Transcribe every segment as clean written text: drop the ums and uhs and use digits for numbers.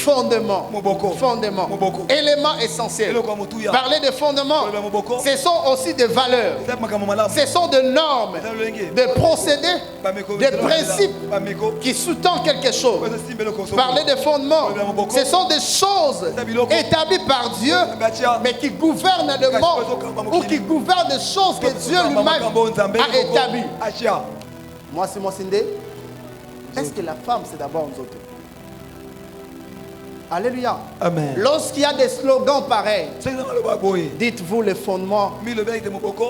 fondement. Fondement. Élément essentiel. Parler de fondement, ce sont aussi des valeurs. Ce sont des normes, des procédés, des principes qui sous-tendent quelque chose. Parler de fondement, ce sont des choses établies par Dieu, mais qui gouvernent le monde ou qui gouvernent des choses que Dieu lui-même a établies. Moi, c'est moi, Sindé. Est-ce que la femme, c'est d'abord nous autres? Alléluia. Amen. Lorsqu'il y a des slogans pareils, dites-vous le fondement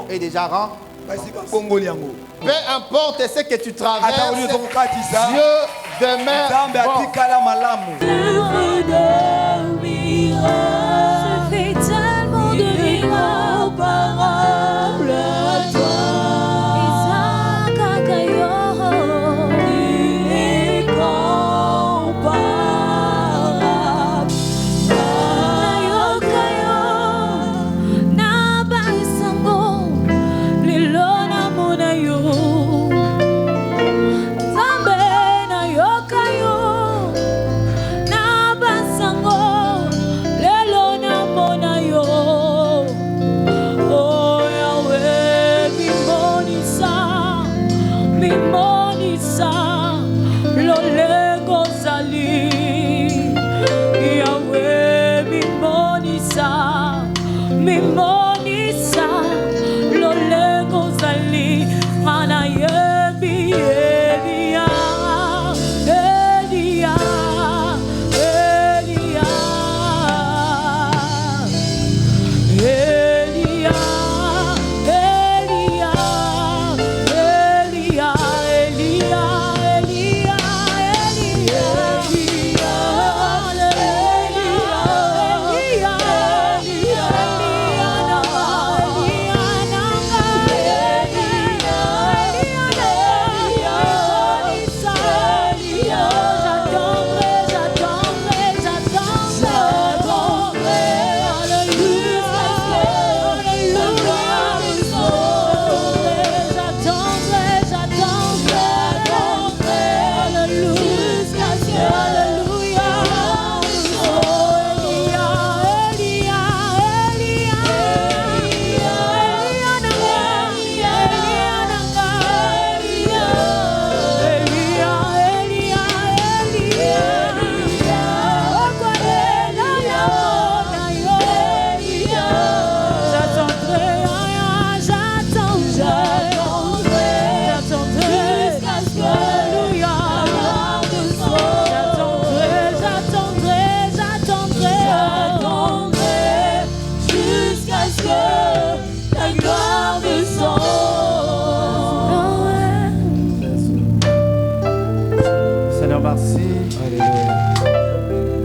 est déjà rang. Peu importe ce que tu traverses, Dieu demeure bon. Je fais tellement de miracles comparables à toi.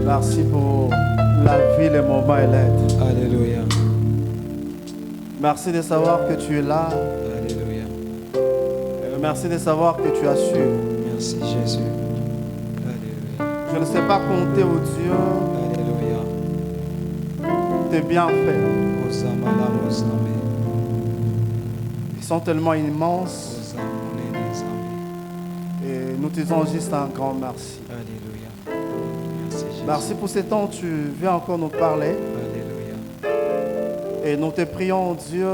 Merci pour la vie, les moments et l'être. Alléluia. Merci de savoir que tu es là. Alléluia. Merci de savoir que tu as su. Merci Jésus. Alléluia. Je ne sais pas compter au Dieu. Alléluia. Tes bienfaits. Osama. Ils sont tellement immenses. Et nous te disons juste un grand merci. Alléluia. Merci pour ce temps où tu viens encore nous parler. Alléluia. Et nous te prions, Dieu,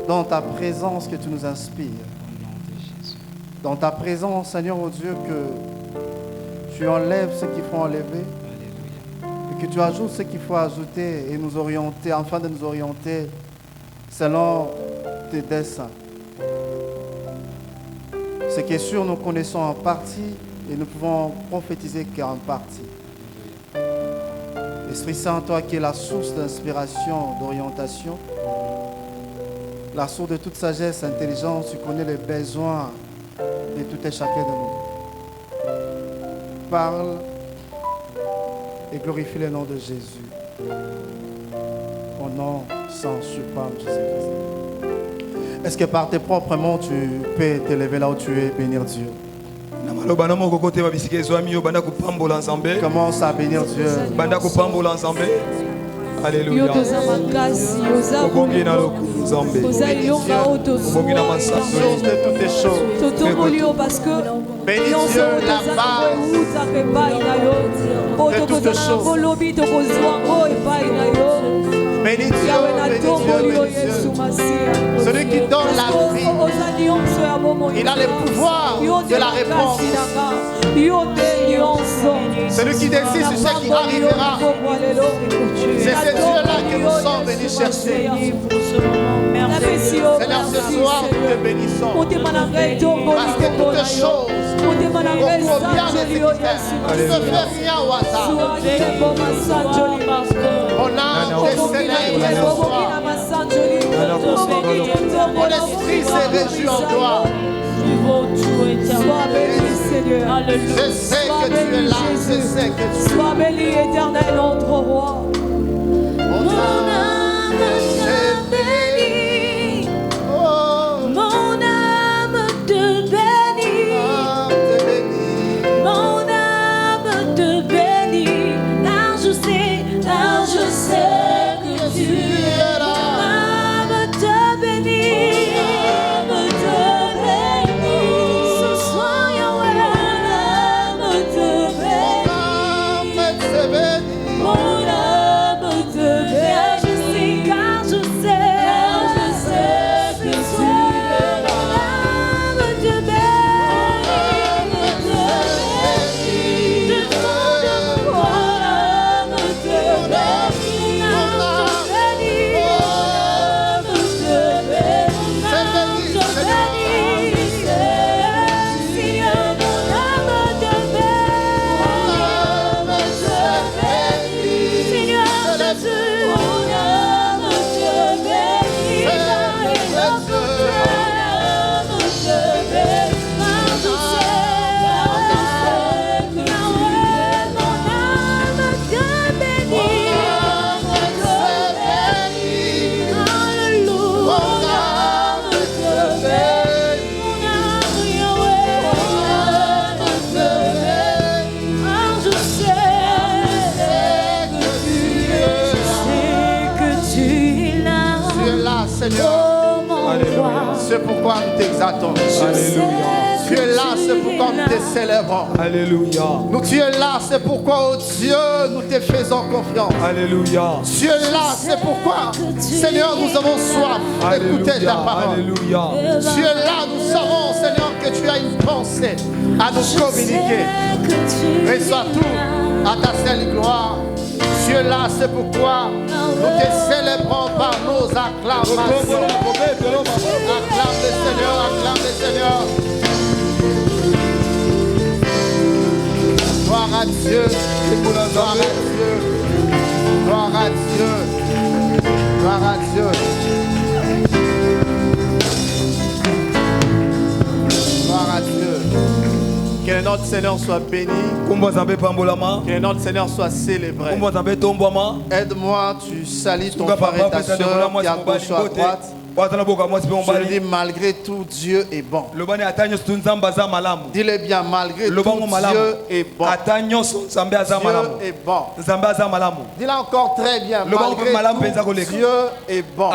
dans ta présence que tu nous inspires. Au nom de Jésus. Dans ta présence, Seigneur, oh Dieu, que tu enlèves ce qu'il faut enlever. Alléluia. Et que tu ajoutes ce qu'il faut ajouter et nous orienter, afin de nous orienter selon tes desseins. Ce qui est sûr, nous connaissons en partie. Et nous pouvons prophétiser qu'en partie. Esprit Saint, toi qui es la source d'inspiration, d'orientation, la source de toute sagesse, intelligence, tu connais les besoins de tout et chacun de nous. Parle et glorifie le nom de Jésus. Au nom sans suprême Jésus-Christ. Est-ce que par tes propres mots, tu peux t'élever là où tu es et bénir Dieu? Commence à bénir Dieu. Alléluia. yotoza makasi yoza Obongi na lokumu Nzambe. oza elonga oyo Obongi na masango. Source de toutes les choses. totomboli yo parce que Bénis nyonso Dieu, oyo la tozaka base koewutaka epai na yo oyo de toutes tokozala choses. yango lobi tokozwa yango epai na yo Bénis Dieu, yawe bénis Dieu, natomboli yo bénis yesu Dieu. masiya Celui qui donne la vie, oza nyonso ya bomoi il a le pouvoir yo de la réponse. makasi na nga yo te nyonso Celui qui décide sur ce qui arrivera, c'est ce Dieu-là que nous sommes venus chercher. Seigneur, ce soir, nous te bénissons. Parce que toutes choses concourent bien de ce qui t'aime. Tu ne fais rien au hasard. Mon âme te célèbre ce soir. Mon esprit se réjouit en toi. Je sais que tu es là, je sais que tu es là. Sois béni, éternel, notre roi. Mon âme te bénit. Oh, Mon âme te bénit. âme te bénit. Mon âme te bénit. Car je sais que tu es là. Mon âme te bénit. Mon âme te bénit. Ce soir, Yahweh, mon âme te bénit. Âme te bénit. Mon âme te bénit. Car je sais que tu es là. Mon âme te bénit. De fond de mon âme te bénit. Mon âme te bénit. Seigneur, mon âme te bénit. Seigneur Jésus, mon âme te bénit. Mon âme te bénit. Je sais que Yahweh, mon âme te bénit. Alléluia. Mon âme te bénit. Mon âme, Yahweh, mon âme te bénit. Je sais que tu es là. Tu es là, Seigneur. Oh mon Alléluia. roi. C'est pourquoi nous t'exaltons. Alléluia. Tu es là, c'est pourquoi nous te célébrons. Alléluia. Nous, tu es là, c'est pourquoi, oh Dieu, nous te faisons confiance. Alléluia. Tu es là, c'est pourquoi, Seigneur, nous avons soif d'écouter ta parole. Alléluia. Tu es là, nous savons, Seigneur, que tu as une pensée à nous communiquer. Reçois tout à ta seule gloire. Tu es là, c'est pourquoi nous te célébrons par nos acclamations. Acclame le Seigneur, acclame le Seigneur. Gloire à Dieu, gloire à Dieu, gloire à Dieu, gloire à Dieu. Gloire à Dieu. Que notre Seigneur soit béni, que notre Seigneur soit célébré. Aide-moi, tu salis ton frère et ta soeur qui est à gauche ou à droite. Je lui dis, malgré tout, Dieu est bon. Dis-le bien, malgré tout, Dieu est bon. Dieu est bon. Dis-le encore très bien, malgré tout, Dieu est bon.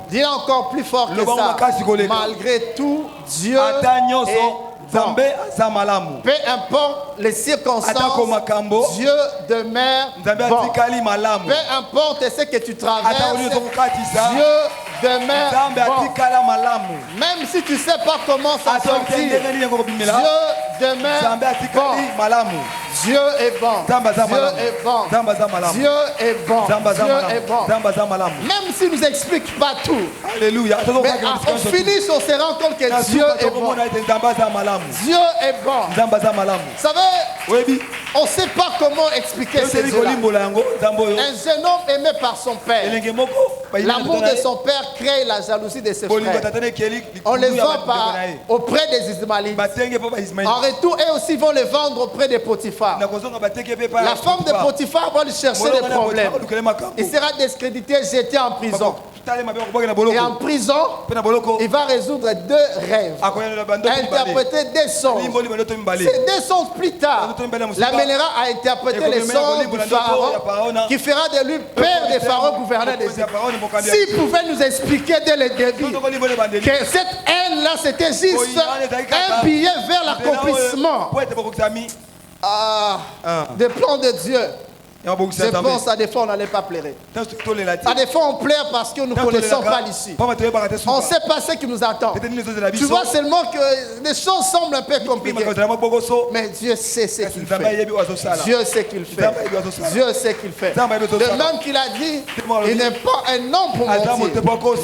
Dis-le encore plus fort que ça. Malgré tout, Dieu est bon. Peu importe les circonstances, Dieu demeure bon. Peu importe ce que tu traverses, Dieu demeure bon. Même si tu ne sais pas comment s'en sortir, Dieu demeure bon. Dieu est bon. Dieu est bon. Dieu est bon. Dieu est bon. Même s'il ne nous explique pas tout, mais au finish, on se rend compte que Dieu est bon. Dieu est bon. Vous savez, on ne sait pas comment expliquer ces choses-là. Un jeune homme aimé par son père. L'amour de son père crée la jalousie de ses frères. On les vend auprès des Ismaélites. En retour, eux aussi vont les vendre auprès des Potiphar. La femme de Potiphar va lui chercher des problèmes. Il sera discrédité, jeté en prison. Et en prison, il va résoudre 2 rêves. Interpréter des songes. Ces 2 songes plus tard l'amènera à interpréter les songes du Pharaon, qui fera de lui père des pharaons, gouverneur des îles. S'il pouvait nous expliquer dès le début que cette haine-là, c'était juste un billet vers l'accomplissement des plans de Dieu. Je pense à des fois on n'allait pas pleurer. À des fois on pleure parce que nous ne connaissons pas l'issue. On ne sait pas ce qui nous attend. Tu vois seulement que les choses semblent un peu compliquées. Mais Dieu sait ce qu'il fait. Dieu sait qu'il fait. Dieu sait qu'il fait. De même qu'il a dit, il n'est pas un homme pour mentir,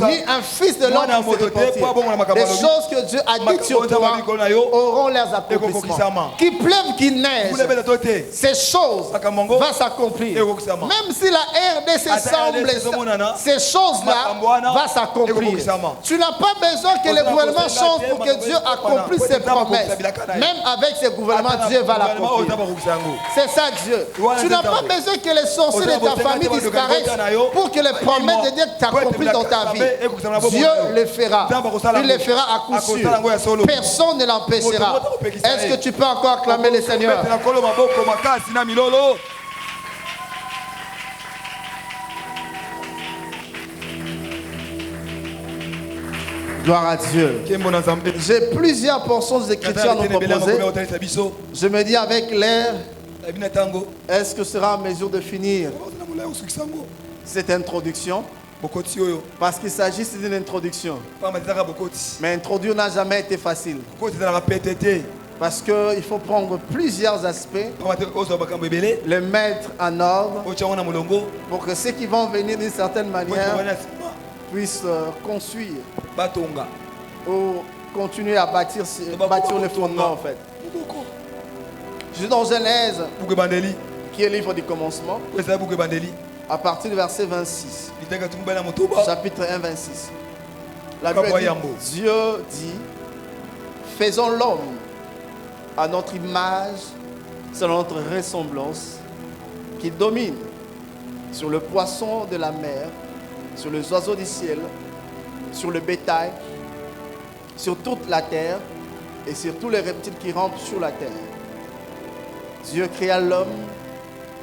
ni un fils de l'homme pour se repentir. Les choses que Dieu a dites sur toi auront leurs accomplissements. Qu'il pleuve, qu'il neige, ces choses vont s'accomplir. Même si la RDC semble, ces choses-là vont s'accomplir. Tu n'as pas besoin que le gouvernement change pour que Dieu accomplisse ses promesses. Même avec ce gouvernement, Dieu va l'accomplir. C'est ça Dieu. Tu n'as pas besoin que les sorciers de ta famille disparaissent pour que les promesses de Dieu s'accomplissent dans ta vie. Dieu le fera. Il le fera à coup sûr. Personne ne l'empêchera. Est-ce que tu peux encore acclamer le Seigneur? Gloire à Dieu. J'ai plusieurs portions d'écriture à nous proposer. Je me dis avec l'air, est-ce que sera en mesure de finir cette introduction? Parce qu'il s'agit d'une introduction. Mais introduire n'a jamais été facile. Parce qu'il faut prendre plusieurs aspects, les mettre en ordre, pour que ceux qui vont venir d'une certaine manière puissent construire ou continuer à bâtir le fondement en fait. Je suis dans Genèse, qui est le livre du commencement, à partir du verset 26, chapitre 1, 26. La Bible dit, Dieu dit, faisons l'homme à notre image, selon notre ressemblance, qui domine sur le poisson de la mer, sur les oiseaux du ciel, sur le bétail, sur toute la terre et sur tous les reptiles qui rampent sur la terre. Dieu créa l'homme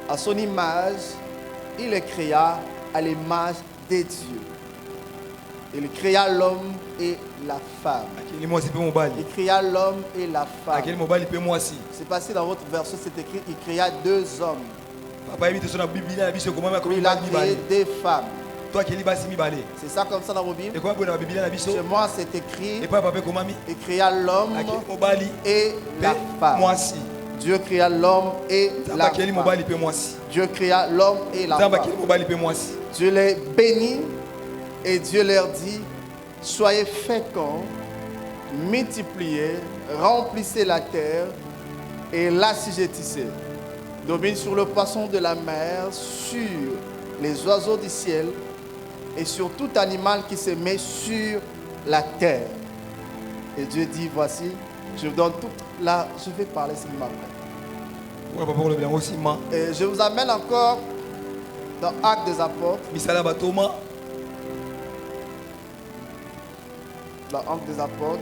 à son image, il le créa à l'image de Dieu. Il créa l'homme et la femme. Il créa l'homme et la femme. C'est passé dans votre verset, c'est écrit, il créa 2 hommes. Il a créé 2 femmes. C'est ça comme ça dans vos Bibles. Chez moi c'est écrit, il créa l'homme et la femme. Dieu créa l'homme et la femme. Dieu créa l'homme et la femme. Dieu les bénit et Dieu leur dit, soyez féconds, multipliez, remplissez la terre et l'assujettissez. Domine sur le poisson de la mer, sur les oiseaux du ciel et sur tout animal qui se met sur la terre. Et Dieu dit, voici, je vous donne tout. Là, je vais parler seulement après. Et je vous amène encore dans Actes des Apôtres. Dans Actes des Apôtres.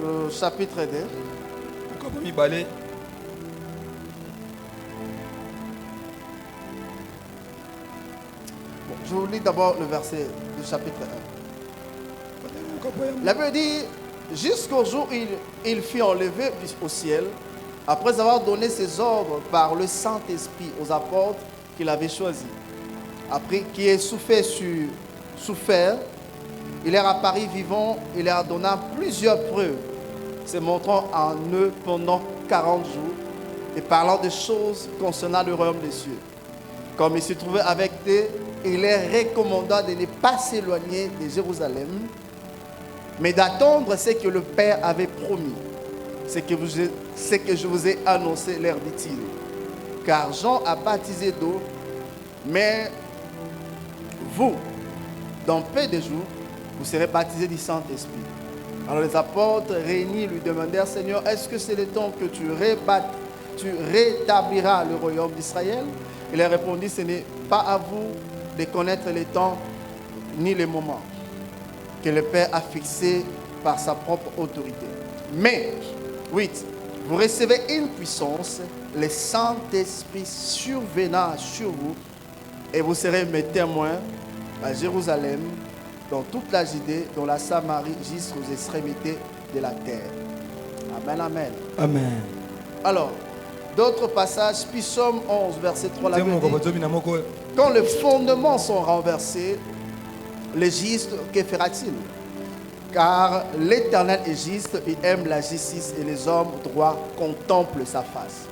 Le chapitre 2. Je vous lis d'abord le verset du chapitre 1. La Bible dit, jusqu'au jour où il fut enlevé au ciel, après avoir donné ses ordres par le Saint-Esprit aux apôtres qu'il avait choisis. Après qu'il ait souffert, il leur apparut vivant et leur donna plusieurs preuves, se montrant en eux pendant 40 jours et parlant de choses concernant le royaume des cieux. Comme il se trouvait avec eux, il leur recommanda de ne pas s'éloigner de Jérusalem, mais d'attendre ce que le Père avait promis, ce que je vous ai annoncé, leur dit-il. Car Jean a baptisé d'eau, mais vous, dans peu de jours, vous serez baptisés du Saint-Esprit. Alors les apôtres réunis lui demandèrent, Seigneur, est-ce que c'est le temps que tu rétabliras le royaume d'Israël? Il leur répondit, ce n'est pas à vous de connaître les temps ni les moments que le Père a fixé par sa propre autorité. Mais, 8, vous recevez une puissance, le Saint-Esprit survenant sur vous, et vous serez mes témoins à Jérusalem, dans toute la Judée, dans la Samarie, jusqu'aux extrémités de la terre. Amen, amen. Amen. Alors, d'autres passages, Psaume 11, verset 3, la Bible dit, quand les fondements sont renversés, le juste, que fera-t-il? Car l'Éternel est juste, il aime la justice et les hommes droits contemplent sa face.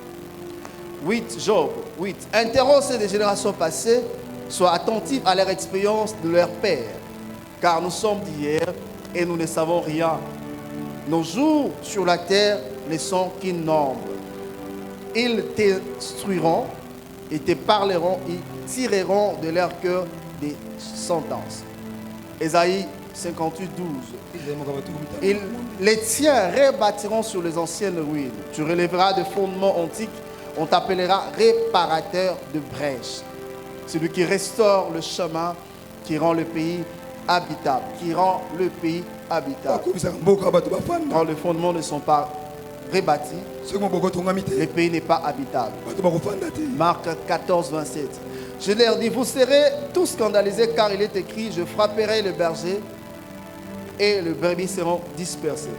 8, Job 8. Interroge ceux des générations passées, sois attentif à leur expérience de leur père, car nous sommes d'hier et nous ne savons rien. Nos jours sur la terre ne sont qu'une nombre. Ils t'instruiront et te parleront, ils tireront de leur cœur des sentences. Ésaïe 58, 12. Les tiens rebâtiront sur les anciennes ruines. Tu relèveras des fondements antiques. On t'appellera réparateur de brèches. Celui qui restaure le chemin, qui rend le pays habitable. Qui rend le pays habitable. Quand les fondements ne sont pas rebâtis, le pays n'est pas habitable. Marc 14, 27. Je leur dis, vous serez tous scandalisés car il est écrit, je frapperai le berger et les brebis seront dispersés.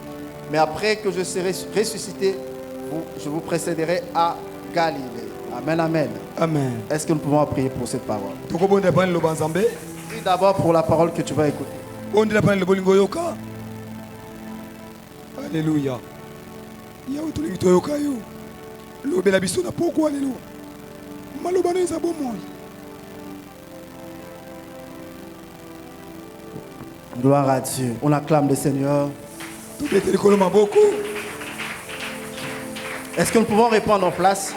Mais après que je serai ressuscité, je vous précéderai à Galilée. Amen, amen. Amen. Est-ce que nous pouvons prier pour cette parole? Prie d'abord pour la parole que tu vas écouter. Alléluia. Gloire à Dieu. On acclame le Seigneur. Est-ce que nous pouvons répondre en place?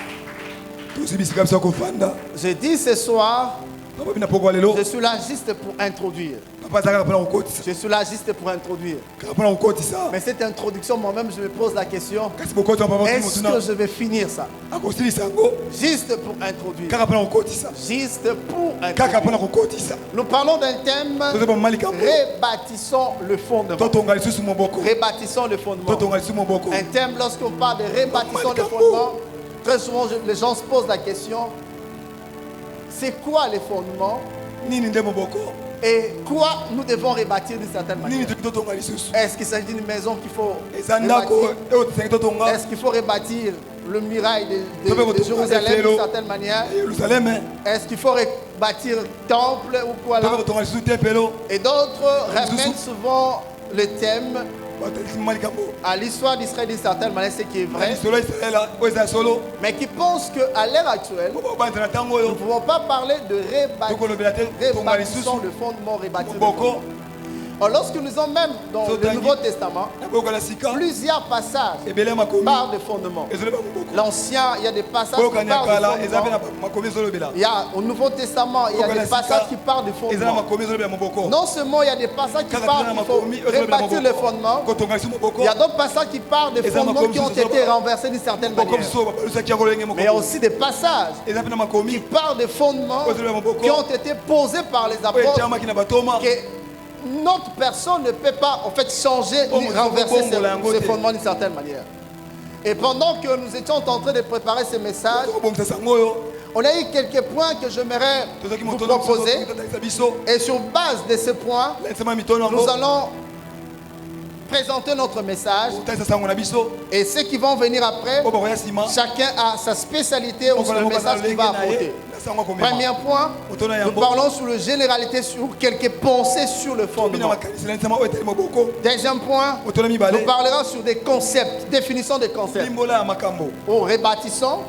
Je dis ce soir, je suis là juste pour introduire. Je suis là juste pour introduire. Mais cette introduction, moi-même, je me pose la question, est-ce que je vais finir ça? Juste pour introduire. Juste pour introduire. Nous parlons d'un thème, rebâtissons le fondement. Rebâtissons le fondement. Un thème, lorsqu'on parle de rebâtissons le fondement, très souvent les gens se posent la question, c'est quoi les fondements? Et quoi nous devons rebâtir d'une certaine manière? Est-ce qu'il s'agit d'une maison qu'il faut rebâtir? Est-ce qu'il faut rebâtir le muraille de Jérusalem d'une certaine manière? Est-ce qu'il faut rebâtir le temple ou quoi là? Et d'autres ramènent souvent le thème à l'histoire d'Israël d'une certaine manière, ce qui est vrai, mais qui pensent qu'à l'heure actuelle, nous ne pouvons pas parler de rebâtissons le fondement, rebâtir le fondement. Alors, lorsque nous sommes même dans le Nouveau Testament, plusieurs passages parlent de fondement. L'Ancien, il y a des passages qui parlent de fondement. Il y a, au Nouveau Testament, il y a des passages qui parlent de fondement. Non seulement il y a des passages qui parlent qu'il faut rebâtir le fondement, il y a d'autres passages qui parlent de fondements qui ont été renversés d'une certaine manière. Mais il y a aussi des passages qui parlent de fondements qui ont été posés par les apôtres, notre personne ne peut pas en fait changer ni renverser ce fondement d'une certaine manière. Et pendant que nous étions en train de préparer ce message, on a eu quelques points que j'aimerais vous proposer. Et sur base de ces points, nous allons présenter notre message. Et ceux qui vont venir après, chacun a sa spécialité ou le message qu'il va apporter. Premier point, nous parlons sur la généralité, sur quelques pensées sur le fondement. Deuxième point, nous parlerons sur des concepts, définition des concepts. Ou rebâtissons.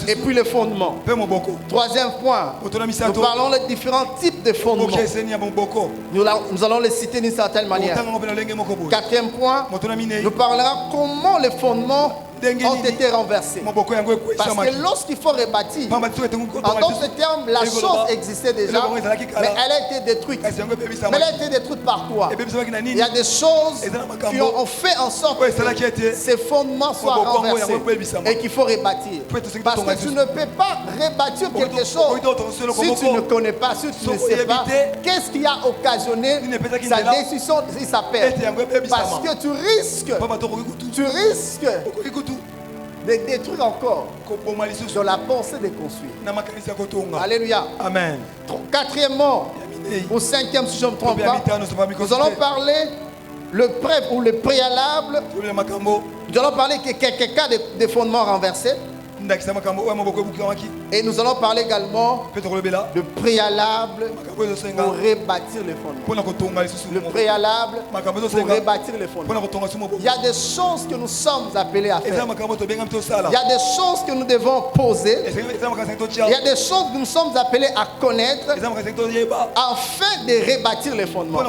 Et puis le fondement. Troisième point, nous parlons des différents types de fondements. Nous allons les citer d'une certaine manière. Quatrième point, nous parlerons comment les fondements ont été renversés. Parce que lorsqu'il faut rebâtir, en d'autres termes, la chose existait déjà, mais elle a été détruite. Mais elle a été détruite par quoi? Il y a des choses qui ont fait en sorte que ces fondements soient renversés et qu'il faut rebâtir. Parce que tu ne peux pas rebâtir quelque chose si tu ne connais pas, si tu ne sais pas qu'est-ce qui a occasionné sa destruction et sa perte. Parce que tu risques de détruire encore dans la pensée de construire. Alléluia. Amen. Quatrièmement, ou cinquième si je ne me trompe pas, nous allons parler le prêt ou le préalable. Nous allons parler que quelques cas de fondements renversés. Et nous allons parler également de préalable pour rebâtir les fondements. Le préalable pour rebâtir les fondements. Il y a des choses que nous sommes appelés à faire. Il y a des choses que nous devons poser. Il y a des choses que nous sommes appelés à connaître afin de rebâtir les fondements.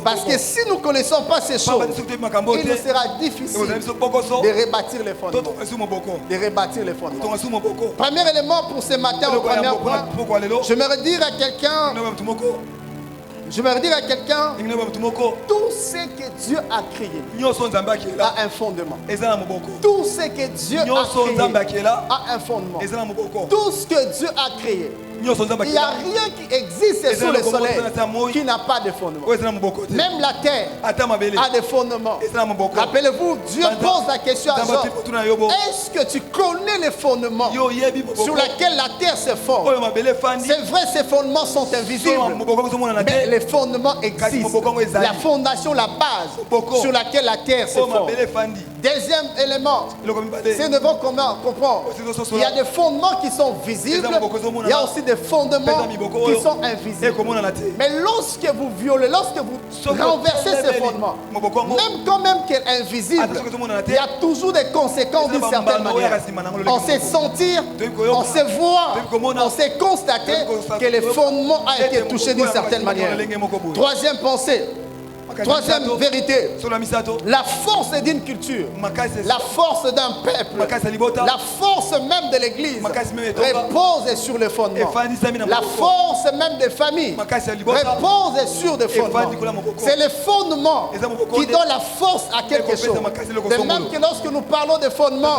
Parce que si nous ne connaissons pas ces choses, il nous sera difficile de rebâtir les fondements. De rebâtir les fondements. Premier élément pour ce matin, au premier point, j'aimerais dire à quelqu'un, tout ce que Dieu a créé a un fondement. Tout ce que Dieu a créé a un fondement. Tout ce que Dieu a créé, il n'y a rien qui existe sur le soleil qui n'a pas de fondement. Même la terre a des fondements. Rappelez-vous, Dieu pose la question à Job. Est-ce que tu connais les fondements sur lesquels la terre se forme? C'est vrai, ces fondements sont invisibles, mais les fondements existent. La fondation, la base sur laquelle la terre se forme. Deuxième élément, c'est nous devons comprendre. Il y a des fondements qui sont visibles, il y a aussi des fondements qui sont invisibles. Mais lorsque vous violez, lorsque vous renversez ces fondements, même qu'elle est invisible, il y a toujours des conséquences d'une certaine manière. On sait sentir, on sait voir, on sait constater que le fondement a été touché d'une certaine manière. Troisième pensée. Troisième vérité, la force d'une culture, la force d'un peuple, la force même de l'église repose sur les fondements. La force même des familles repose sur des fondements. C'est les fondements qui donnent la force à quelque chose. De même que lorsque nous parlons de fondements,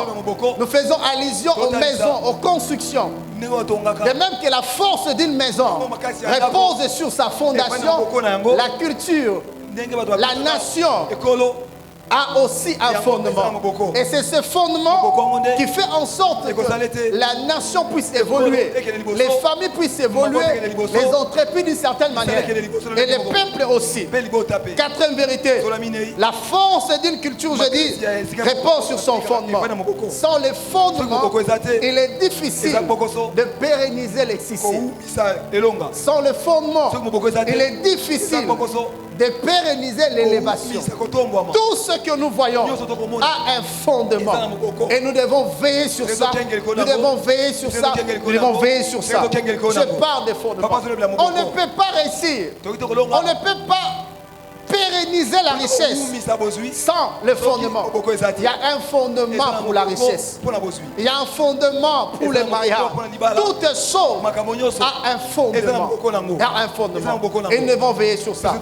nous faisons allusion aux maisons, aux constructions. De même que la force d'une maison repose sur sa fondation, la culture, la nation a aussi un fondement. Et c'est ce fondement qui fait en sorte que la nation puisse évoluer, les familles puissent évoluer, les entreprises d'une certaine manière, et les peuples aussi. Quatrième vérité, la force d'une culture, je dis, repose sur son fondement. Sans les fondements, il est difficile de pérenniser l'existence. Sans le fondement, il est difficile de pérenniser l'élévation. Tout ce que nous voyons a un fondement. Et nous devons veiller sur ça. Nous devons veiller sur ça. Nous devons veiller sur ça. Je parle des fondements. On ne peut pas réussir. On ne peut pas pérenniser la richesse sans le fondement. Il y a un fondement pour la richesse. Il y a un fondement pour le mariage. Toute chose a un fondement. Il y a un fondement. Et nous devons veiller sur ça.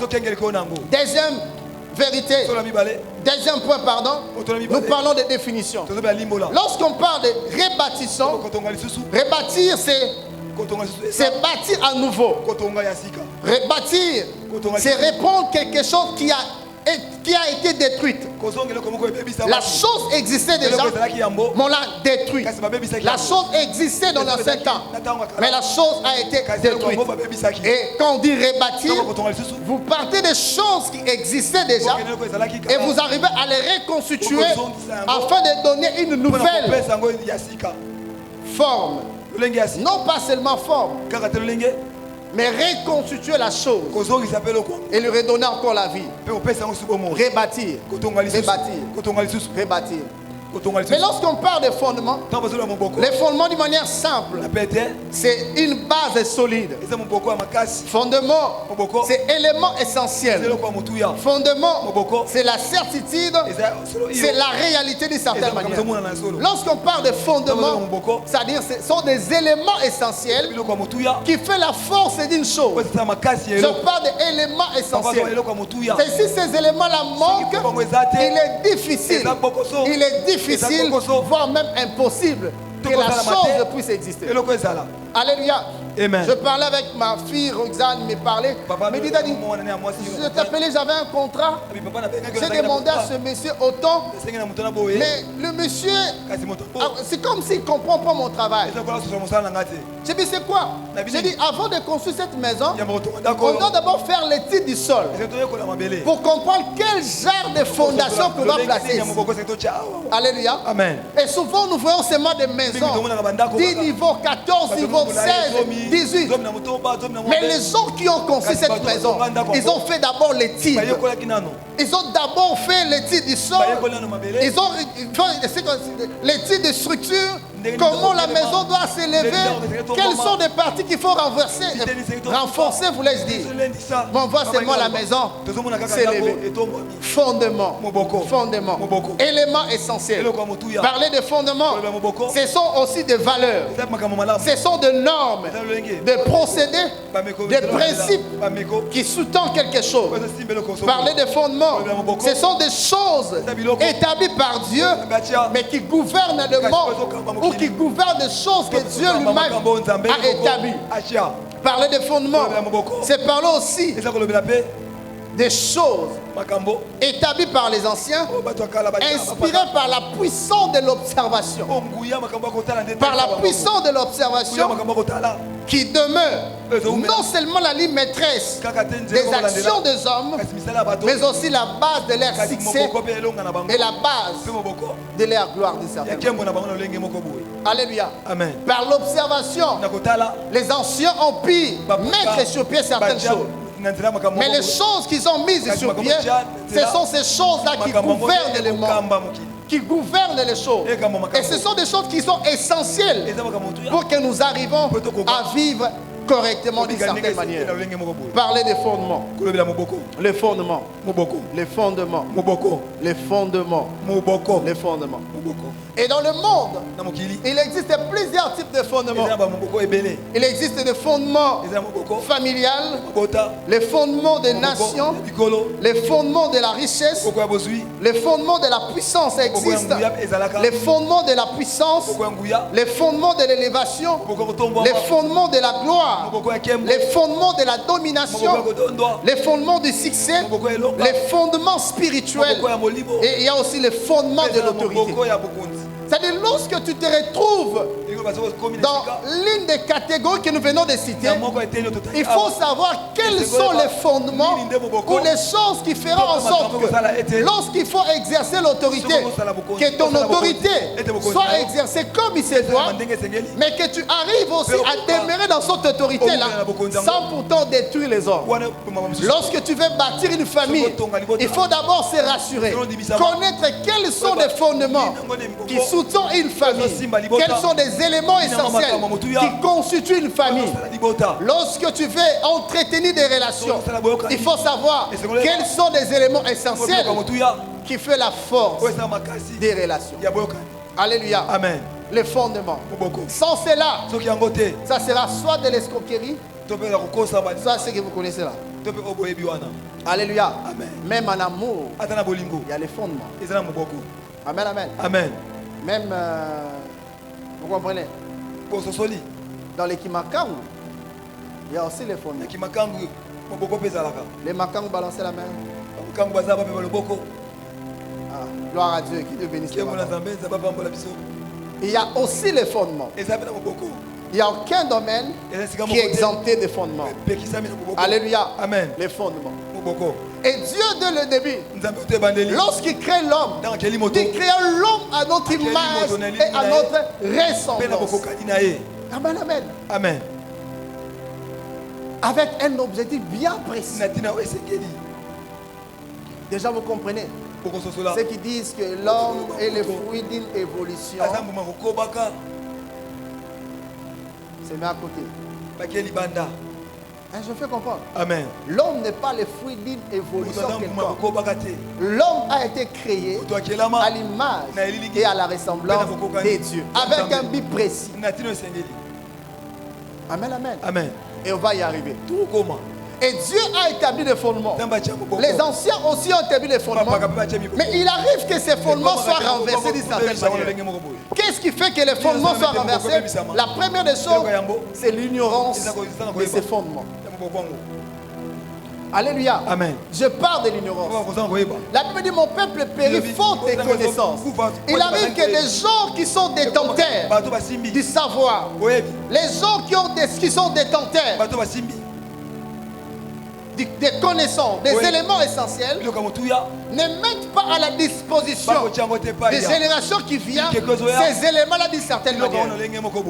Deuxième vérité. Deuxième point, pardon. Nous parlons de définition. Lorsqu'on parle de rebâtissement, rebâtir c'est bâtir à nouveau. Rebâtir, c'est répondre quelque chose qui a été détruite. La chose existait déjà, mais on l'a détruite. La chose existait dans l'ancien temps, mais la chose a été détruite. Et quand on dit rebâtir, vous partez des choses qui existaient déjà et vous arrivez à les reconstituer afin de donner une nouvelle forme. Non pas seulement forme, mais reconstituer la chose et lui redonner encore la vie. Rebâtir, rebâtir, rebâtir. Mais lorsqu'on parle de fondements, les fondements d'une manière simple, c'est une base solide. Fondement, c'est élément essentiel. Fondement, c'est la certitude, c'est la réalité d'une certaine manière. Lorsqu'on parle de fondement, c'est-à-dire ce sont des éléments essentiels qui font la force d'une chose. Je parle d'éléments essentiels. Et si ces éléments-là manquent, il est difficile, voire même impossible, que la chose puisse exister. Alléluia. Amen. Je parlais avec ma fille, Roxane me parlait. Me dit, Daddy, je t'appelais, j'avais un contrat. J'ai demandé à ce monsieur autant. Mais le monsieur, c'est comme s'il ne comprend pas mon travail. J'ai dit, c'est quoi? J'ai dit, avant de construire cette maison, on doit d'abord faire l'étude du sol pour comprendre quel genre de fondation qu'on doit placer ici. Alléluia. Amen. Et souvent, nous voyons seulement des maisons 10 niveaux, 14 niveaux, 16, 18. Mais les gens qui ont construit cette maison, ils ont fait d'abord l'étude. Ils ont d'abord fait l'étude du sol. Ils ont fait l'étude de structure. Comment la maison doit s'élever. Quelles sont les parties qu'il faut renforcer, voulais-je dire. Mais on voit seulement la maison s'élever. Fondement. Fondement. Élément essentiel. Parler de fondement, ce sont aussi des valeurs. Ce sont des normes, des procédés, des principes qui sous-tendent quelque chose. Parler de fondement, ce sont des choses établies par Dieu, mais qui gouvernent le monde ou qui gouvernent des choses que Dieu lui-même a établies. Parler de fondement, c'est parler aussi des choses établies par les anciens, inspirées par la puissance de l'observation. Par la puissance de l'observation qui demeure non seulement la ligne maîtresse des actions des hommes, mais aussi la base de leur succès et la base de leur gloire d'une certaine manière. Alléluia. Amen. Par l'observation, les anciens ont pu mettre sur pied certaines choses. Mais les choses qu'ils ont mises sur pied, ce sont ces choses-là qui gouvernent le monde, qui gouvernent les choses. Et ce sont des choses qui sont essentielles pour que nous arrivions à vivre correctement d'une certaine manière. Parler des fondements. Les fondements. Les fondements. Les fondements. Les fondements. Et dans le monde, il existe plusieurs types de fondements. Il existe des fondements familiales, les fondements des nations, les fondements de la richesse, les fondements de la puissance existent, les fondements de la puissance, les fondements de l'élévation, les fondements de la gloire, les fondements de la domination, les fondements du succès, les fondements spirituels, et il y a aussi les fondements de l'autorité. C'est-à-dire, lorsque tu te retrouves dans l'une des catégories que nous venons de citer, il faut savoir quels sont les fondements ou les choses qui feront en sorte que lorsqu'il faut exercer l'autorité, que ton autorité soit exercée comme il se doit, mais que tu arrives aussi à demeurer dans cette autorité-là sans pourtant détruire les autres. Lorsque tu veux bâtir une famille, il faut d'abord se rassurer, connaître quels sont les fondements qui sous-tendent une famille, quels sont des éléments essentiels qui constituent une famille. Lorsque tu veux entretenir des relations, il faut savoir quels sont des éléments essentiels qui font la force des relations. Alléluia. Amen. Les fondements. Sans cela, ça sera soit de l'escroquerie, soit ce que vous connaissez là. Alléluia. Amen. Même en amour, il y a les fondements. Amen, amen. Amen. Même, vous comprenez, dans les Kimakangu, il y a aussi les fondements. Les Makangu balancer la main. Ah, gloire à Dieu qui te bénisse. Il y a aussi les fondements. Il n'y a aucun domaine qui est exempté des fondements. Alléluia. Amen. Les fondements. Et Dieu, dès le début, lorsqu'il crée l'homme, il crée l'homme à notre image et à notre ressemblance. Amen, amen. Amen. Avec un objectif bien précis. Déjà, vous comprenez, Ceux qui disent que l'homme est le fruit d'une évolution, c'est mis à côté. Hein, je fais comprendre. Amen. L'homme n'est pas le fruit d'une évolution quelconque. L'homme a été créé à l'image et à la ressemblance de Dieu, avec un but précis. Amen, amen. Amen. Et on va y arriver. Et Dieu a établi des fondements. Les anciens aussi ont établi des fondements. Mais il arrive que ces fondements soient renversés d'une certaine manière. Qu'est-ce qui fait que les fondements soient renversés? La première des choses, c'est l'ignorance de ces fondements. Alléluia. Amen. Je parle de l'ignorance. La Bible dit mon peuple périt faute de connaissances. Il arrive que les gens qui sont détenteurs du savoir, les gens qui sont détenteurs des connaissances, des éléments essentiels, ne mettent pas à la disposition des générations qui viennent ces éléments-là d'une certaine manière.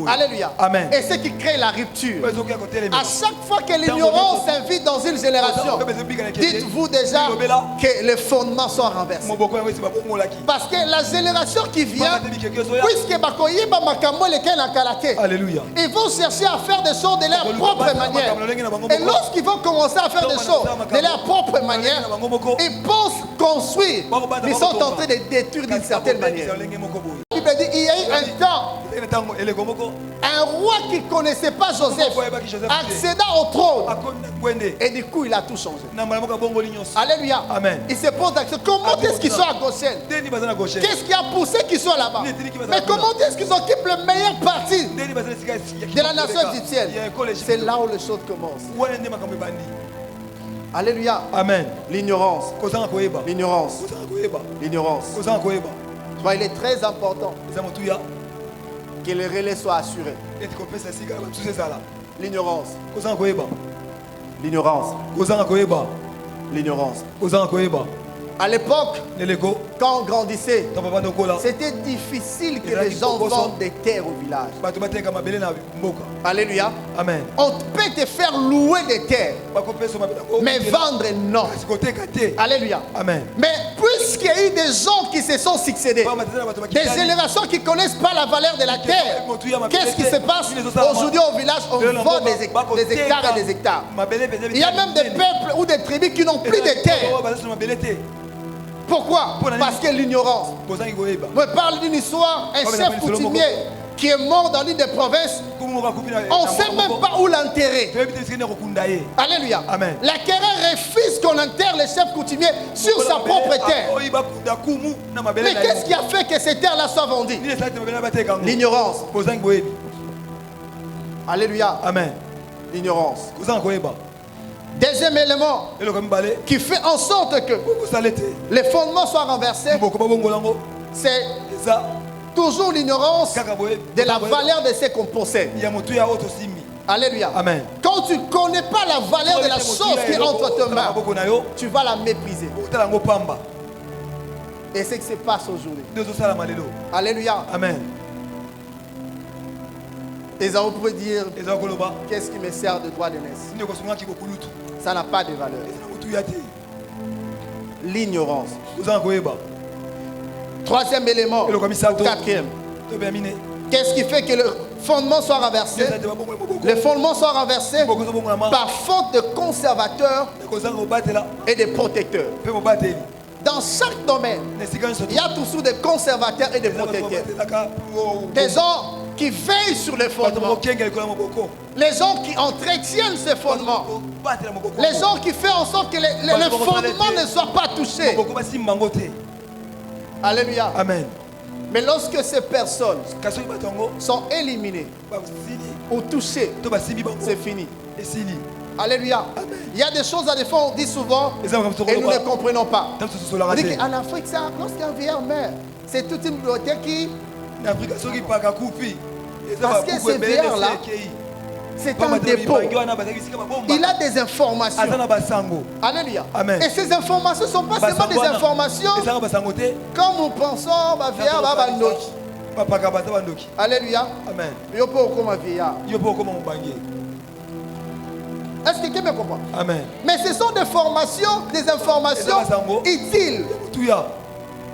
Alléluia. Amen. Et ce qui crée la rupture. À chaque fois que l'ignorance s'invite dans une génération, dites-vous déjà que les fondements sont renversés. Parce que la génération qui vient, puisque Alléluia. ils vont chercher à faire des choses de leur propre manière. Et lorsqu'ils vont commencer à faire des choses de leur propre manière, ils pensent construire, ils sont en train de détruire d'une certaine manière. La Bible dit il y a eu un temps, un roi qui ne connaissait pas Joseph accéda au trône et du coup il a tout changé. Alléluia. Amen. Il se pose la question, comment est-ce qu'ils sont à Goshen? Qu'est-ce qui a poussé qu'ils soient là-bas? Mais comment est-ce qu'ils occupent le meilleur parti de la nation égyptienne? C'est là où les choses commencent. Alléluia. Amen. L'ignorance. L'ignorance. L'ignorance. Il est très important que les relais soient assurés. L'ignorance. L'ignorance. L'ignorance. À l'époque, quand on grandissait, c'était difficile que les gens vendent des terres au village. Alléluia. Amen. On peut te faire louer des terres, mais vendre non. Alléluia. Amen. Mais puisqu'il y a eu des gens qui se sont succédés, des générations qui ne connaissent pas la valeur de la terre, qu'est-ce qui se passe aujourd'hui au village? On vend des hectares et des hectares. Il y a même des peuples ou des tribus qui n'ont plus de terre. Pourquoi? Parce que l'ignorance. Je parle d'une histoire, un chef coutumier qui est mort dans l'une des provinces. On ne sait même pas où l'enterrer. Alléluia. Amen. L'acquéreur refuse qu'on enterre le chef coutumier sur sa propre terre. Mais qu'est-ce qui a fait que ces terres-là soient vendues? L'ignorance. Alléluia. Amen. L'ignorance. Deuxième élément qui fait en sorte que les fondements soient renversés, c'est toujours l'ignorance de la valeur de ce qu'on possède. Alléluia. Amen. Quand tu ne connais pas la valeur de la chose qui est entre tes mains, tu vas la mépriser. Et c'est ce qui se passe aujourd'hui. Alléluia. Amen. Esaü pouvait dire, qu'est-ce qui me sert de droit d'aînesse? Ça n'a pas de valeur. L'ignorance. Troisième élément, quatrième. Qu'est-ce qui fait que le fondement soit renversé? Les fondements sont renversés par faute de conservateurs et de protecteurs. Dans chaque domaine, il y a toujours des conservateurs et des protecteurs. Des gens qui veillent sur les fondements. Les gens qui entretiennent ces fondements. Les gens qui font en sorte que les fondements ne soient pas touchés. Alléluia. Amen. Mais lorsque ces personnes sont éliminées ou touchées, c'est fini. Alléluia. Il y a des choses à défendre, on dit souvent, et nous ne comprenons pas. On dit qu'en Afrique, lorsqu'un vieillard meurt, c'est toute une bibliothèque qui... Parce que ce vieillard-là, c'est un dépôt. Il a des informations. Alléluia. Amen. Et ces informations ne sont pas seulement des informations comme nous pensons, alléluia. Amen. Est-ce que quelqu'un me comprend? Amen. Mais ce sont des formations, des informations utiles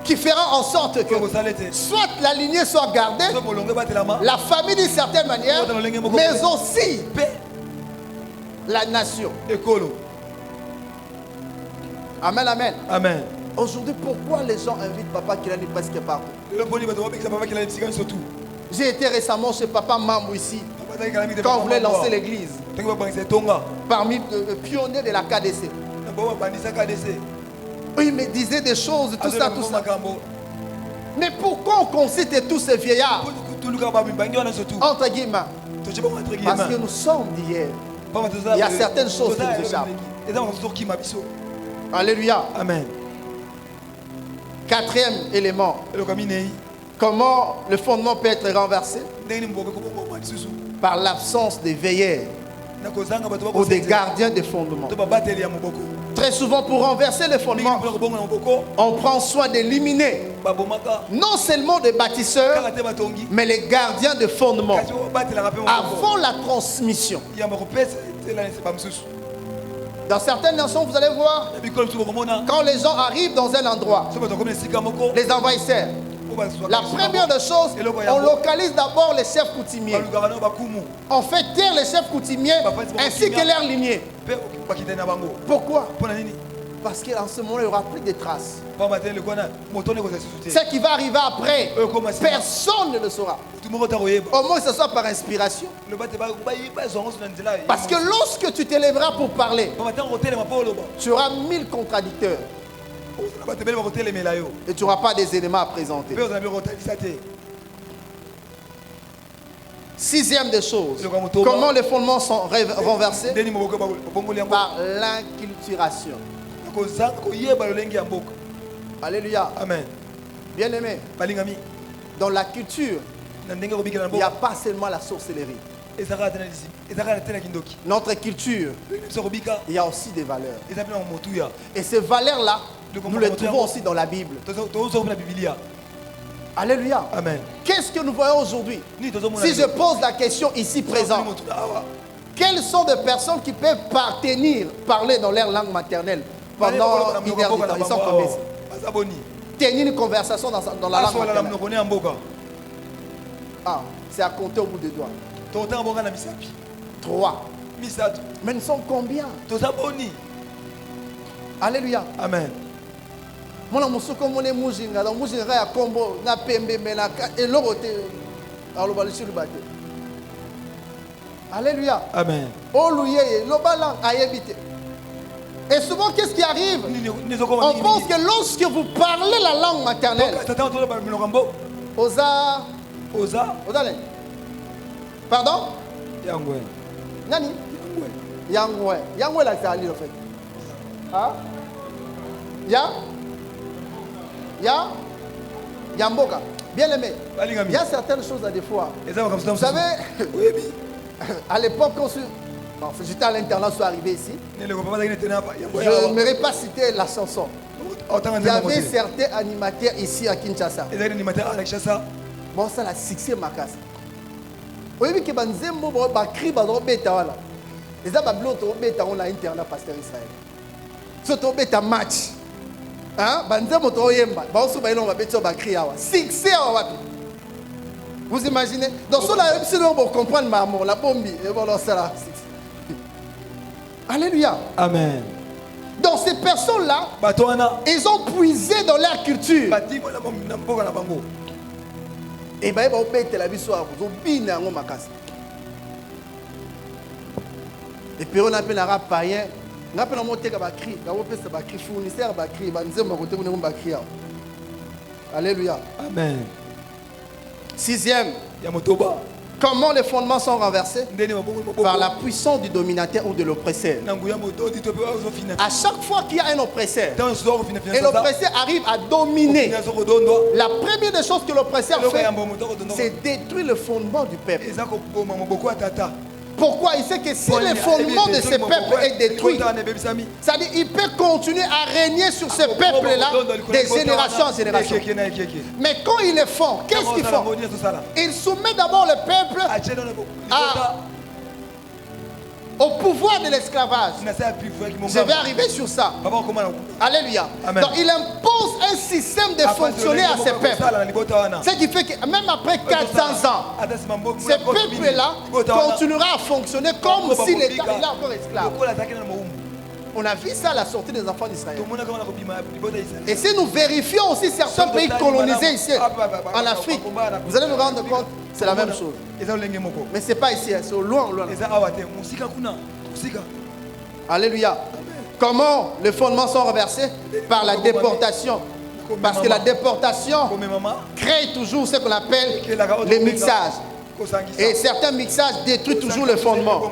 qui fera en sorte que soit la lignée soit gardée, la famille d'une certaine manière, mais aussi la nation. Amen, amen. Amen. Aujourd'hui, pourquoi les gens invitent Papa Kilani presque partout? J'ai été récemment chez Papa Mamou ici, quand on voulait lancer l'église, parmi les pionniers de la KDC. Il me disait des choses, tout ça, tout ça. Mais pourquoi on concite tous ces vieillards? Entre guillemets. Parce que nous sommes d'hier. Il y a certaines choses qui nous échappent. Alléluia. Amen. Quatrième élément. Comment le fondement peut être renversé? Par l'absence des veilleurs ou des gardiens des fondements. Très souvent, pour renverser les fondements, on prend soin d'éliminer non seulement des bâtisseurs, mais les gardiens de fondements avant la transmission. Dans certaines nations, vous allez voir, quand les gens arrivent dans un endroit, les envahisseurs, la première des choses, on localise d'abord les chefs coutumiers. On fait taire les chefs coutumiers ainsi que leurs lignées. Pourquoi? Parce qu'en ce moment, il n'y aura plus de traces. Ce qui va arriver après, personne ne le saura. Au moins, ce soit par inspiration. Parce que lorsque tu t'élèveras pour parler, tu auras 1000 contradicteurs. Et tu n'auras pas des éléments à présenter. Sixième des choses, comment les fondements sont renversés? Par l'inculturation. Alléluia. Amen. Bien aimé, dans la culture, il n'y a pas seulement la sorcellerie. Notre culture, il y a aussi des valeurs. Et ces valeurs-là, nous les trouvons aussi dans la Bible. Alléluia. Amen. Qu'est-ce que nous voyons aujourd'hui? Si je pose la question ici présente, quelles sont des personnes qui peuvent parler dans leur langue maternelle pendant une heure de temps? Ils sont combien? Tenir une conversation dans la langue maternelle. Ah, c'est à compter au bout des doigts. 3. Mais nous sommes combien? Alléluia. Amen. Mon amour, ce que mon émoujinga, donc moujinga ya combo, na pembe, mena et l'autre, alors on va sur le bateau. Alléluia. Amen. Oh louye, l'obalan a évité. Et souvent, qu'est-ce qui arrive? On pense que lorsque vous parlez la langue maternelle, Oza, pardon? Yangwe. Nani? Yangwe. Yangwe là, c'est à lire en fait. Hein? Yamboka. Bien aimé. Il y a certaines choses à des fois. Vous savez, à l'époque, quand j'étais à l'internat, je suis arrivé ici. Je n'aimerais pas citer la chanson. Il y avait certains animateurs ici à Kinshasa. Bon, ça l'a succès ma casse. Vous voyez que Banzembo va crier dans bêta wala. Les abablo to bêta on a internat pasteur Israël. Surtout bêta match. Hein? Banzembo to yemba. Ba osu ba ino ba bêta ba crier wa. Succès wa wapi. Vous imaginez? Dans ce là, si on peut comprendre maman, la bombi et voilà ça là. Alléluia. Amen. Donc ces personnes-là, ils ont puisé dans leur culture. Et bien, ils vont mettre la vie sur vous. Ils vont bien et puis on appelle un païen. On appelle un monté qui va crier. On appelle ça cri fournisseur va crier. Alléluia. Amen. Sixième. Comment les fondements sont renversés? Par la puissance du dominateur ou de l'oppresseur. À chaque fois qu'il y a un oppresseur, et l'oppresseur arrive à dominer, la première des choses que l'oppresseur fait, c'est détruire le fondement du peuple. Pourquoi? Il sait que si le fondement de ce peuple est détruit, c'est-à-dire qu'il peut continuer à régner sur ce peuple-là de génération en génération. Mais quand ils le font, qu'est-ce qu'ils font? Ils soumettent d'abord le peuple au pouvoir de l'esclavage. Je vais arriver sur ça. Alléluia. Amen. Donc il impose un système de fonctionner à ces peuples. Ce qui fait que même après 400 ans, ces peuples-là continuera à fonctionner comme si l'État est encore esclave. On a vu ça à la sortie des enfants d'Israël. Et si nous vérifions aussi certains pays colonisés ici en Afrique, vous allez vous rendre compte, c'est la même chose. Mais ce n'est pas ici, c'est au loin, loin. Alléluia. Comment les fondements sont renversés? Par la déportation. Parce que la déportation crée toujours ce qu'on appelle les mixages. Et certains mixages détruisent toujours le fondement.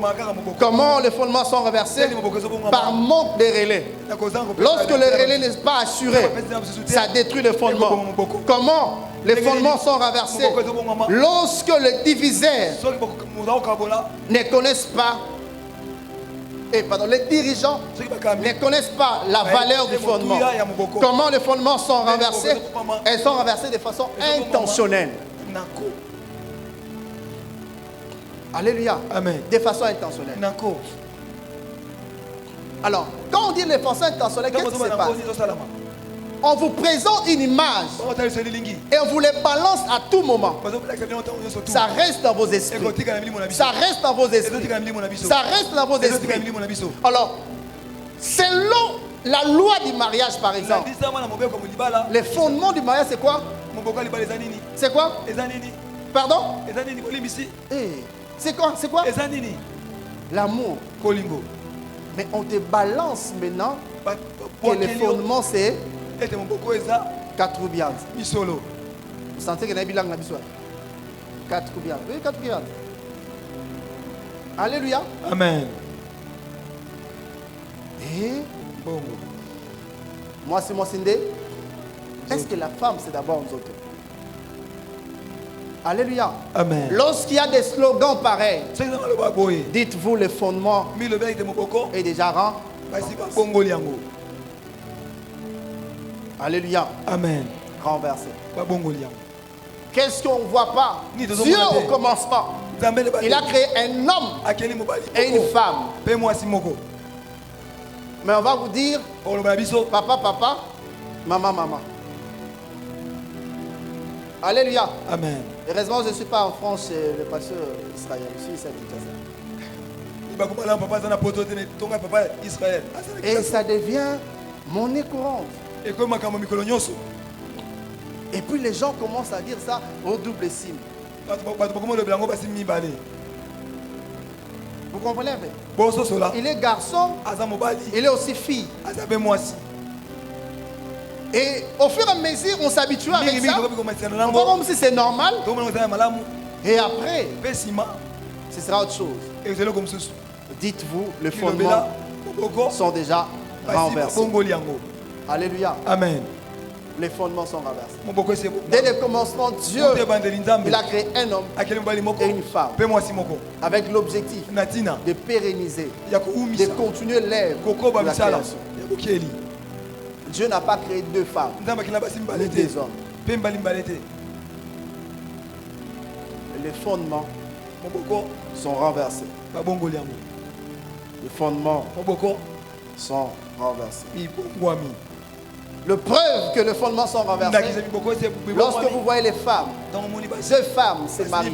Comment les fondements sont renversés? Par manque de relais. Lorsque le relais n'est pas assuré, ça détruit le fondement. Comment les fondements sont renversés? Lorsque les divisaires ne connaissent pas, les dirigeants ne connaissent pas la valeur du fondement. Comment les fondements sont renversés? Elles sont renversées de façon intentionnelle. Alléluia. Amen. De façon intentionnelle. Alors, quand on dit de façon intentionnelle, qu'est-ce qui se passe? On vous présente une image et on vous les balance à tout moment. Ça reste dans vos esprits. Ça reste dans vos esprits. Ça reste dans vos esprits. Alors, selon la loi du mariage, par exemple, les fondements du mariage, c'est quoi? C'est quoi? Pardon? C'est quoi? C'est quoi? L'amour. Mais on te balance maintenant que le fondement c'est 4 viandes. Vous sentez qu'il y a un bilan dans la 4 viandes. Oui, 4 viandes. Alléluia. Amen. Et moi c'est mon Sindé. Est-ce que la femme c'est d'abord nous autres? Alléluia. Amen. Lorsqu'il y a des slogans pareils, dites-vous le fondement est déjà renversé. Alléluia. Amen. Renversé. Qu'est-ce qu'on ne voit pas? Dieu au commencement, il a créé un homme et une femme. Mais on va vous dire papa, papa, maman, maman. Alléluia. Amen. Heureusement, je ne suis pas en France chez le pasteur Israël. Je suis ici à Kinshasa. Et ça devient monnaie courante. Et puis les gens commencent à dire ça au double signe. Vous comprenez? Il est garçon, il est aussi fille. Et au fur et à mesure, on s'habitue avec ça. On voit comme si c'est normal. Et après, ce sera autre chose. Dites-vous, les fondements sont déjà renversés. Alléluia. Amen. Les fondements sont renversés. Dès le commencement, Dieu il a créé un homme et une femme avec l'objectif de pérenniser, de continuer l'œuvre de la création. Dieu n'a pas créé 2 femmes, ni 2 hommes. Les fondements sont renversés. Les fondements sont renversés. Le preuve que les fondements sont renversés, lorsque vous voyez les femmes, 2 femmes se marient,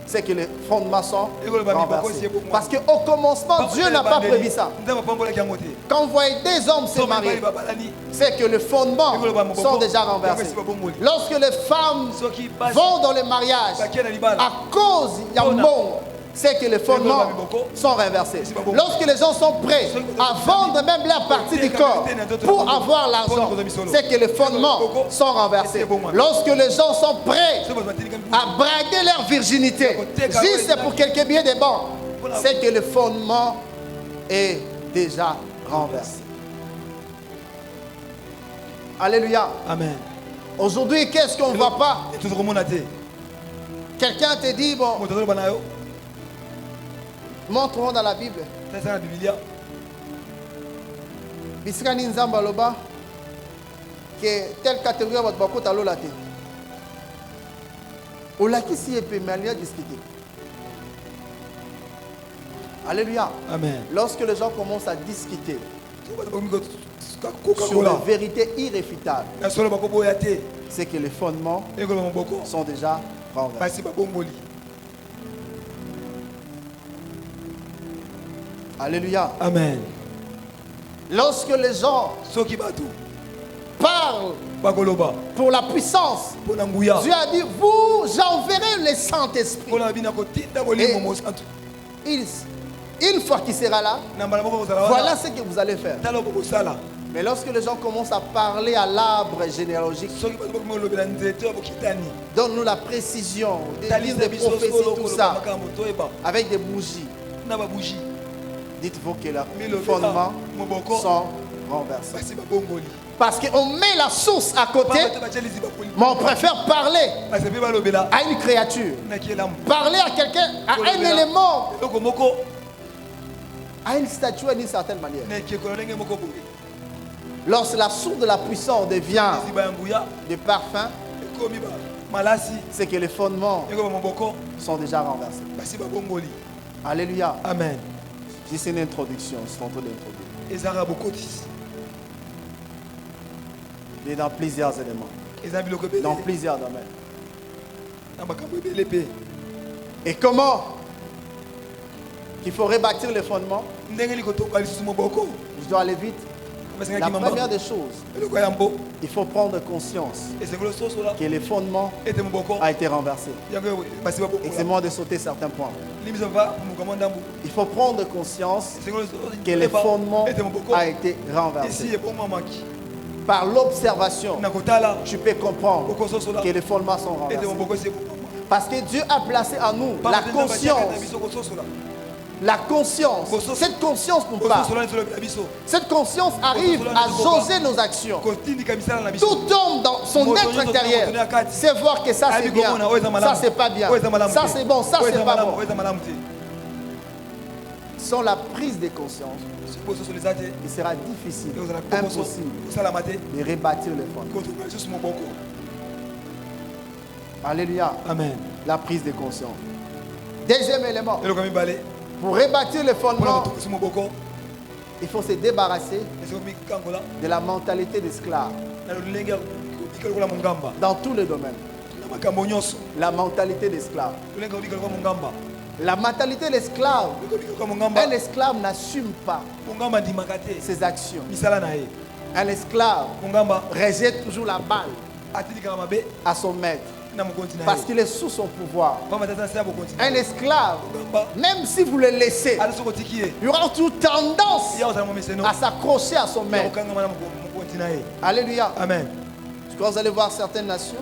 c'est que les fondements sont renversés. Parce qu'au commencement, Dieu n'a pas prévu ça. Quand vous voyez 2 hommes se marier, c'est que les fondements sont déjà renversés. Lorsque les femmes vont dans le mariage, à cause il y a monde, c'est que les fondements sont renversés. Lorsque les gens sont prêts à vendre même leur partie du corps pour avoir l'argent, c'est que les fondements sont renversés. Lorsque les gens sont prêts à brader leur virginité, juste pour quelques billets de banque, c'est que le fondement est déjà renversé. Alléluia. Amen. Aujourd'hui, qu'est-ce qu'on ne voit pas? Quelqu'un te dit, bon, montre-moi dans la Bible. Bisikani nzamba loba que telle catégorie va te talo la tête. Ou la qui s'y est peu mais elle a discuté. Alléluia. Amen. Lorsque les gens commencent à discuter sur les vérités irréfutables, c'est que les fondements sont déjà renversés. Alléluia. Amen. Lorsque les gens parlent pour la puissance, Dieu a dit, vous j'enverrai le Saint-Esprit. Et une fois qu'il sera là, voilà ce que vous allez faire. Mais lorsque les gens commencent à parler à l'arbre généalogique, donne-nous la précision, des livres de prophétie, tout ça, avec des bougies. Dites-vous que les fondements sont renversés. Parce qu'on met la source à côté, mais on préfère parler à une créature, parler à quelqu'un, à un élément, à une statue d'une certaine manière. Lorsque la source de la puissance devient des parfums, c'est que les fondements sont déjà renversés. Alléluia. Amen. C'est une introduction, c'est en train d'introduire. Il est dans plusieurs éléments, dans plusieurs domaines. Et comment il faut rebâtir les fondements? Je dois aller vite. La première des choses, il faut prendre conscience que les fondements ont été renversés. Et c'est moi de sauter certains points. Il faut prendre conscience que les fondements ont été renversés. Par l'observation, tu peux comprendre que les fondements sont renversés. Parce que Dieu a placé en nous la conscience. La conscience, cette conscience nous parle. Cette conscience arrive à jauger nos actions. Tout homme dans son être intérieur sait voir que ça c'est bien, ça c'est pas bien, ça c'est bon, ça c'est pas bon. Sans la prise de conscience, il sera difficile, impossible de rebâtir les fondements. Alléluia. Amen. La prise de conscience. Deuxième élément. Pour rebâtir les fondements, il faut se débarrasser de la mentalité d'esclave. Dans tous les domaines. La mentalité d'esclave. La mentalité d'esclave. Un esclave n'assume pas ses actions. Un esclave rejette toujours la balle à son maître. Parce qu'il est sous son pouvoir. Un esclave, même si vous le laissez, il y aura toujours tendance à s'accrocher à son maître. Alléluia. Amen. Quand vous allez voir certaines nations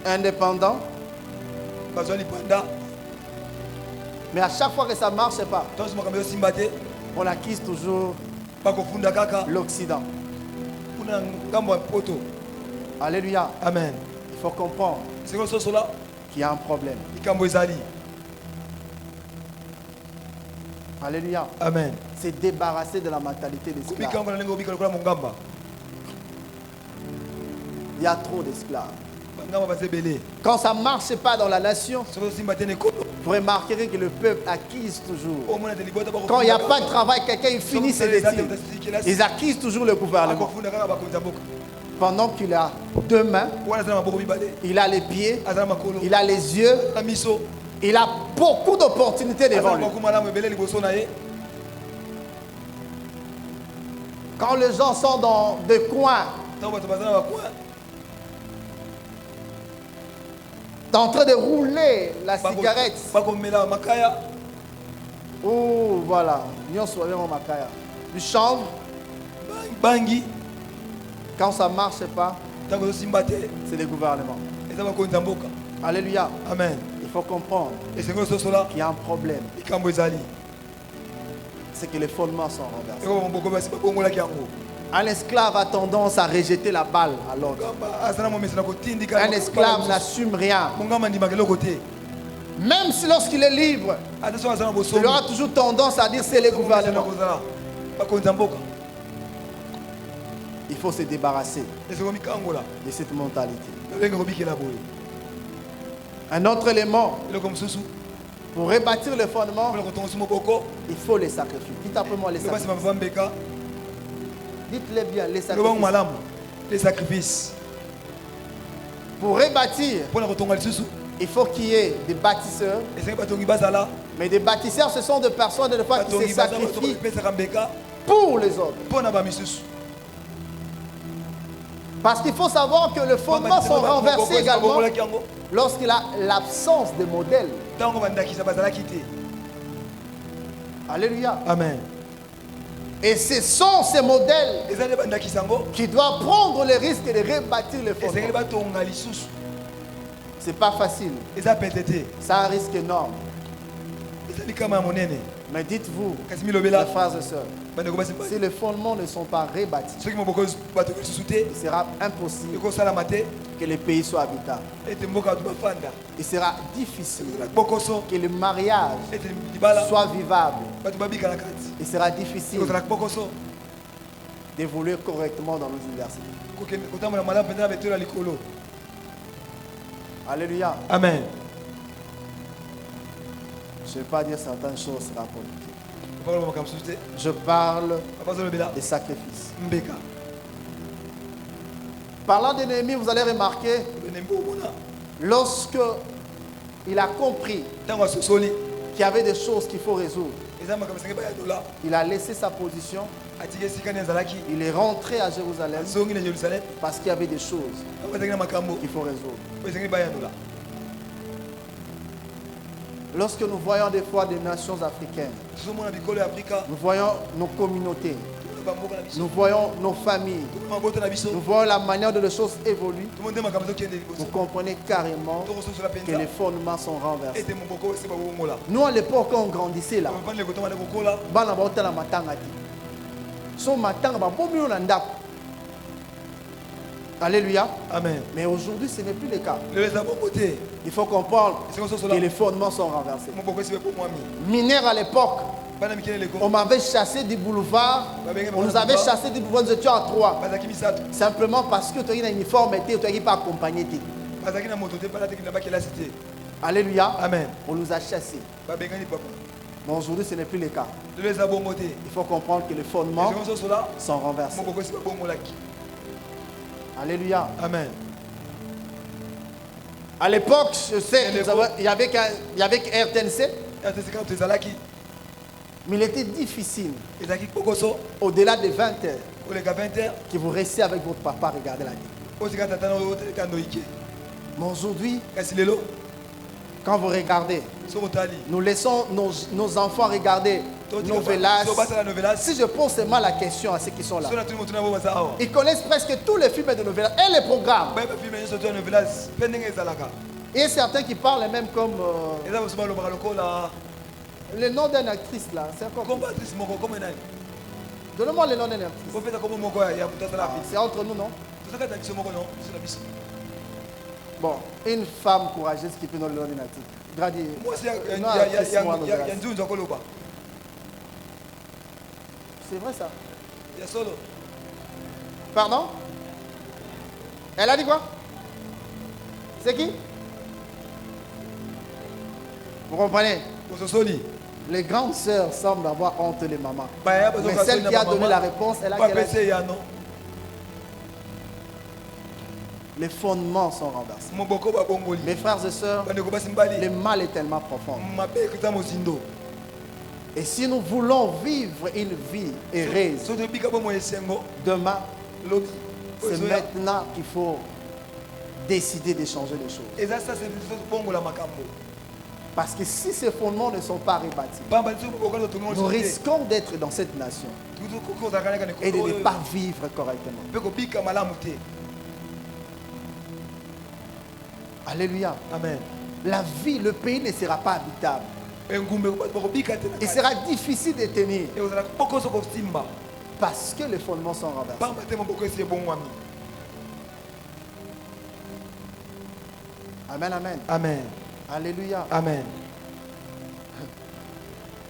indépendants, mais à chaque fois que ça ne marche pas, on acquise toujours l'Occident. Alléluia. Amen. Il faut comprendre qu'il y a un problème. Alléluia. Amen. C'est débarrasser de la mentalité d'esclave. Il y a trop d'esclaves. Quand ça ne marche pas dans la nation, vous remarquerez que le peuple acquise toujours. Quand il n'y a pas de travail, quelqu'un il finit ses études. Ils acquisent toujours le gouvernement. Pendant qu'il a deux mains, il a les pieds, il a les yeux, il a beaucoup d'opportunités devant lui. Quand les gens sont dans des coins, en train de rouler la cigarette. Oh, voilà. Du chanvre. Quand ça ne marche pas, c'est le gouvernement. Alléluia. Amen. Il faut comprendre qu'il y a un problème. C'est que les fondements sont renversés. Un esclave a tendance à rejeter la balle à l'autre. Un esclave n'assume rien. Même si lorsqu'il est libre, il aura toujours tendance à dire c'est le gouvernement. Il faut se débarrasser de cette mentalité. Un autre élément, pour rebâtir le fondement, il faut les sacrifices. Dites après-moi les sacrifices. Dites-les bien, les sacrifices. Les sacrifices. Pour rebâtir, il faut qu'il y ait des bâtisseurs. Mais des bâtisseurs, ce sont des personnes de fois qui se sacrifient pour les autres. Parce qu'il faut savoir que les fondements sont renversés également lorsqu'il y a l'absence de modèle. Alléluia. Amen. Et ce sont ces modèles qui doivent prendre le risque de rebâtir les fondements. Ce n'est pas facile. C'est un risque énorme. Mais dites-vous, mes frères et sœurs, si les fondements ne sont pas rebâtis, il sera impossible que le pays soit habitable. Il sera difficile que le mariage soit vivable. Il sera difficile d'évoluer correctement dans nos universités. Alléluia. Amen. Je ne vais pas dire certaines choses sera politique. Je parle des sacrifices. Parlant de Néhémie, vous allez remarquer, lorsque il a compris qu'il y avait des choses qu'il faut résoudre, il a laissé sa position. Il est rentré à Jérusalem parce qu'il y avait des choses qu'il faut résoudre. Lorsque nous voyons des fois des nations africaines, nous voyons nos communautés, nous voyons nos familles, nous voyons la manière dont les choses évoluent, vous comprenez carrément que les fondements sont renversés. Nous, à l'époque, quand on grandissait là, alléluia. Amen. Mais aujourd'hui, ce n'est plus le cas. Il faut comprendre que les fondements sont renversés. Mineurs à l'époque, on m'avait chassé du boulevard. On nous avait chassé du boulevard. Nous étions à 3. Simplement parce que tu as un uniforme et tu n'as pas accompagné. Alléluia. Amen. On nous a chassés. Mais aujourd'hui, ce n'est plus le cas. Il faut comprendre que les fondements sont renversés. Alléluia. Amen. À l'époque, je sais, il y avait RTNC. Mais il était difficile, au-delà de 20 heures, que vous restiez avec votre papa regarder la télé. Mais aujourd'hui, quand vous regardez, nous laissons nos enfants regarder novelas. Si je pose seulement la question à ceux qui sont là, ils connaissent presque tous les films de novelas et les programmes. Et certains qui parlent même comme le nom d'une actrice là, c'est encore. Donne-moi le nom d'une actrice. C'est entre nous, non? Bon, une femme courageuse qui peut nous le nom d'une actrice. C'est vrai ça. Pardon? Elle a dit quoi? C'est qui? Vous comprenez? Les grandes sœurs semblent avoir honte des mamans. Mais celle qui a donné la réponse, elle a quel âge? Les fondements sont renversés. Mes frères et sœurs, le mal est tellement profond. Et si nous voulons vivre une vie heureuse, demain, c'est maintenant qu'il faut décider de changer les choses. Parce que si ces fondements ne sont pas rebâtis, nous risquons d'être dans cette nation et de ne pas vivre correctement. Alléluia. Amen. La vie, le pays ne sera pas habitable. Il sera difficile de tenir parce que les fondements sont renversés. Amen, amen. Amen. Alléluia. Amen.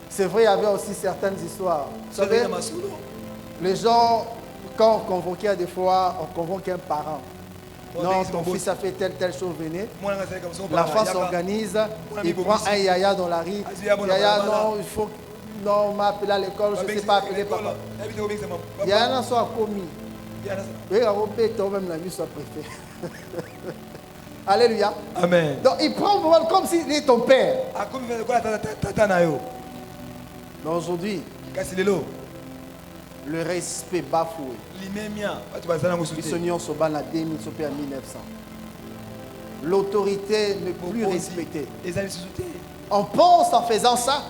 C'est vrai, il y avait aussi certaines histoires. Vous savez, les gens, quand on convoquait des fois, on convoquait un parent. Non, ton fils a fait telle chose, venez. L'enfant s'organise, il prend un yaya dans la rue. Yaya, non, il faut... Non, on m'a appelé à l'école, je ne sais pas appeler papa. Yaya n'a pas commis. Oui, même la vie soit préfet. Alléluia. Amen. Donc il prend comme s'il est ton père. Mais aujourd'hui, le respect bafoué. L'autorité n'est plus respectée. On pense en faisant ça.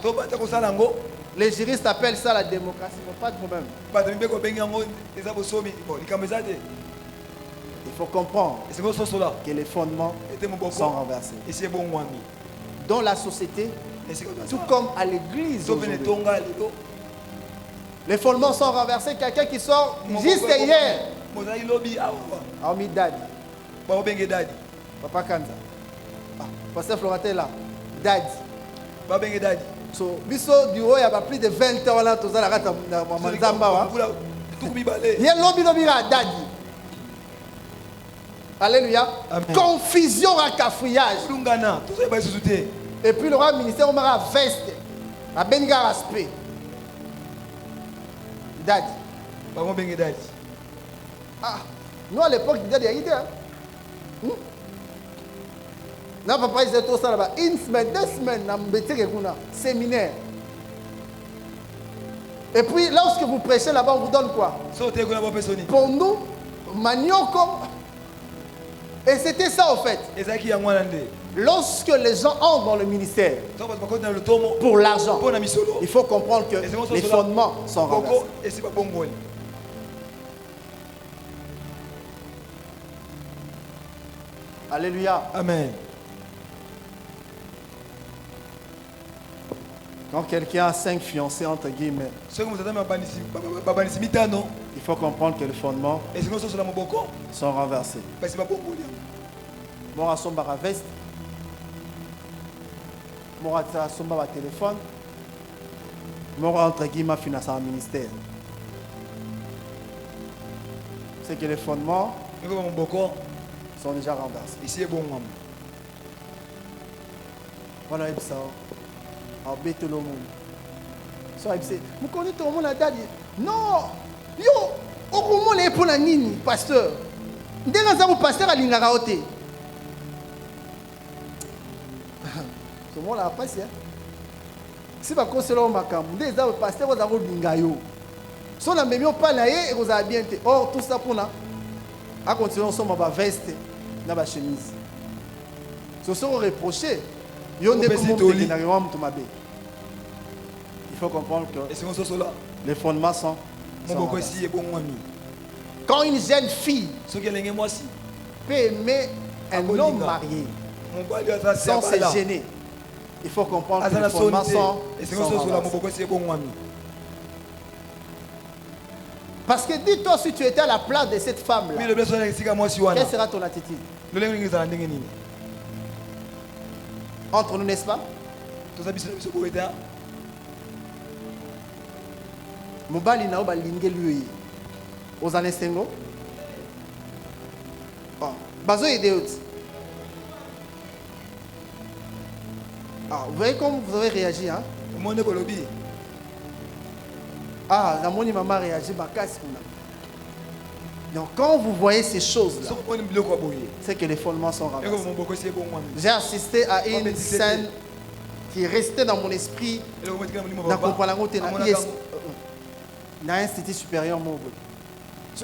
Les juristes appellent ça la démocratie. Pas de problème. Il faut comprendre que les fondements sont renversés. Dans la société, tout comme à l'église, les fondements sont renversés. Quelqu'un qui sort juste hier. Ami Daddy. Papa Kanza. Pasteur Florentin là. Daddy. So, biso du haut, il y a plus de 20 ans là, tout ça, la Manzamba. Il y a lobby Daddy. Alléluia. Amen. Confusion à cafouillage. Et puis le roi ministère, on a veste. A benga aspect. Daddy. Ah, nous à l'époque, Daddy a idée. Non, papa, ils étaient tout ça là-bas. Une semaine, 2 semaines, séminaire. Et puis, lorsque vous prêchez là-bas, on vous donne quoi? Pour nous, manioko. Et c'était ça, en fait. Lorsque les gens entrent dans le ministère, pour l'argent, il faut comprendre que les fondements sont renversés. Alléluia. Amen. Quand quelqu'un a 5 fiancés, entre guillemets, il faut comprendre que les fondements sont renversés. Moi, je suis à veste. Moi, je suis à téléphone. Moi, entre guillemets, finance un ministère. C'est que les fondements sont déjà renversés. Ici est bon. Voilà, ça. Embête le monde. Vous connaissez tout le monde à Daddy. Non. Yo, au moment où pour la nini, pasteur. Dès que vous pasteur à l'ingaraote. Ce moment là passé. Si vous connaissez le macam, dès que vous pasteur vous avez l'ingayo. Si on a même pas naé, vous avez bien été. Or tout ça pour nous. À continuer ensemble ma veste, na chemise. Ce sont reprochés. Il faut comprendre que les fondements sont renversés. Quand une jeune fille peut aimer un homme marié sans se gêner, il faut comprendre que les fondements sont renversés. Parce que dis-toi, si tu étais à la place de cette femme-là, quelle sera ton attitude? Entre nous, n'est-ce pas? Mobali na obalinge lui aux anestengo. Bazo idéot. Vous voyez comme vous avez réagi, hein? Ah, la moni maman réagit, donc quand vous voyez ces choses-là, c'est que les fondements sont renversés. J'ai assisté à une scène qui est restée dans mon esprit. Dans l'institut supérieur.